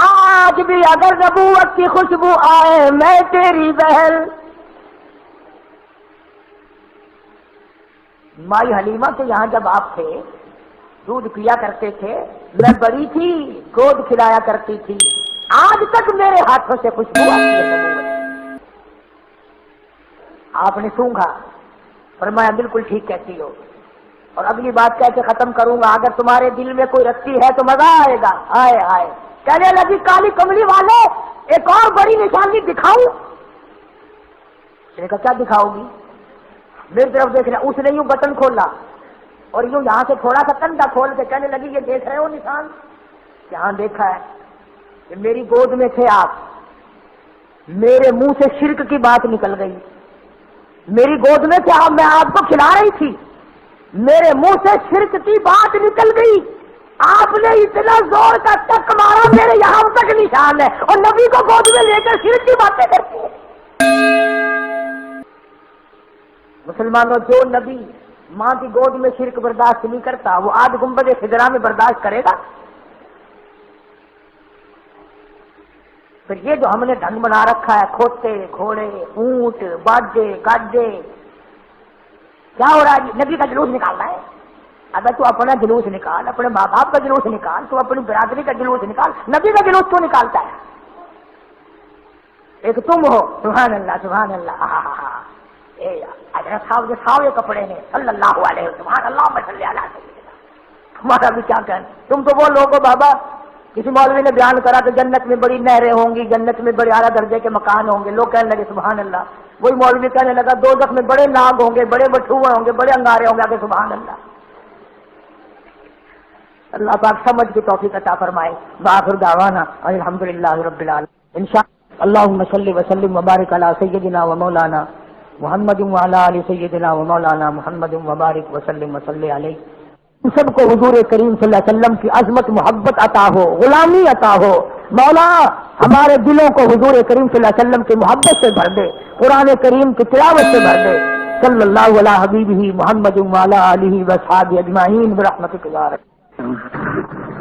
آج بھی اگر نبوت کی خوشبو آئے میں تیری بہن. مائی حلیمہ کے یہاں جب آپ تھے دودھ پیا کرتے تھے, میں بڑی تھی گود کھلایا کرتی تھی, آج تک میرے ہاتھوں سے خوشبو آتی ہے نبوت. آپ نے سونگا, فرمایا بالکل ٹھیک کہتی ہو, اور اگلی بات کہہ کے ختم کروں گا, اگر تمہارے دل میں کوئی رکھتی ہے تو مزہ آئے گا. آئے آئے کہنے لگی کالی کملی والے ایک اور بڑی نشانی دکھاؤں؟ اس نے کہا کیا دکھاؤ گی؟ میری طرف دیکھ رہے. اس نے یوں بٹن کھولا اور یوں یہاں سے تھوڑا سا کنڈا کھول کے کہنے لگی یہ دیکھ رہے ہو نشان؟ یہاں دیکھا ہے کہ میری گود میں تھے آپ, میرے منہ سے شرک کی بات نکل گئی, میری گود میں تھے آپ, میں آپ کو کھلا رہی تھی, میرے منہ سے شرک کی بات نکل گئی, آپ نے اتنا زور کا ٹک مارا میرے یہاں تک نشان ہے, اور نبی کو گود میں لے کر شرک کی باتیں کرتی ہے. مسلمانوں جو نبی ماں کی گود میں شرک برداشت نہیں کرتا وہ آج گنبد خضرا میں برداشت کرے گا؟ پھر یہ جو ہم نے ڈھنگ بنا رکھا ہے, کھوتے گھوڑے اونٹ باجے گاجے, کیا ہو رہا ہے؟ نبی کا جلوس نکالنا ہے. اگر تو اپنا جلوس نکال, اپنے ماں باپ کا جلوس نکال, تو اپنی برادری کا جلوس نکال, نبی کا جلوس کیوں نکالتا ہے؟ ایک تم ہو, سبحان اللہ سبحان اللہ, حضرت صاحب جو یہ کپڑے نے صلی اللہ علیہ سبحان اللہ صلی اللہ علیہ, تمہارا بھی کیا کہنا, تم تو وہ لوگ ہو بابا. کسی مولوی نے بیان کرا کہ جنت میں بڑی نہریں ہوں گی, جنت میں بڑے اعلیٰ درجے کے مکان ہوں گے, لوگ کہنے لگے سبحان اللہ. وہی مولوی کہنے لگا دوزخ میں بڑے ناگ ہوں گے, بڑے بٹھوئے ہوں گے, بڑے انگارے ہوں گے, آگے سبحان اللہ. اللہ پاک سمجھ کی توفیق عطا فرمائے. وآخر دعوانا الحمدللہ رب العالمین. انشاءاللہ اللہم صلی وسلم وبارک علی سیدنا و مولانا محمد وعلی آل سیدنا و مولانا محمد وبارک وسلم وصلی علیہ. سب کو حضور کریم صلی اللہ علیہ وسلم کی عظمت محبت عطا ہو, غلامی عطا ہو. مولا ہمارے دلوں کو حضور کریم صلی اللہ علیہ وسلم کی محبت سے بھر دے, قرآن کریم کی تلاوت سے بھر دے. صلی اللہ علی حبیبہ محمد وعلی آلہ وصحبہ اجمعین برحمتک یا رب.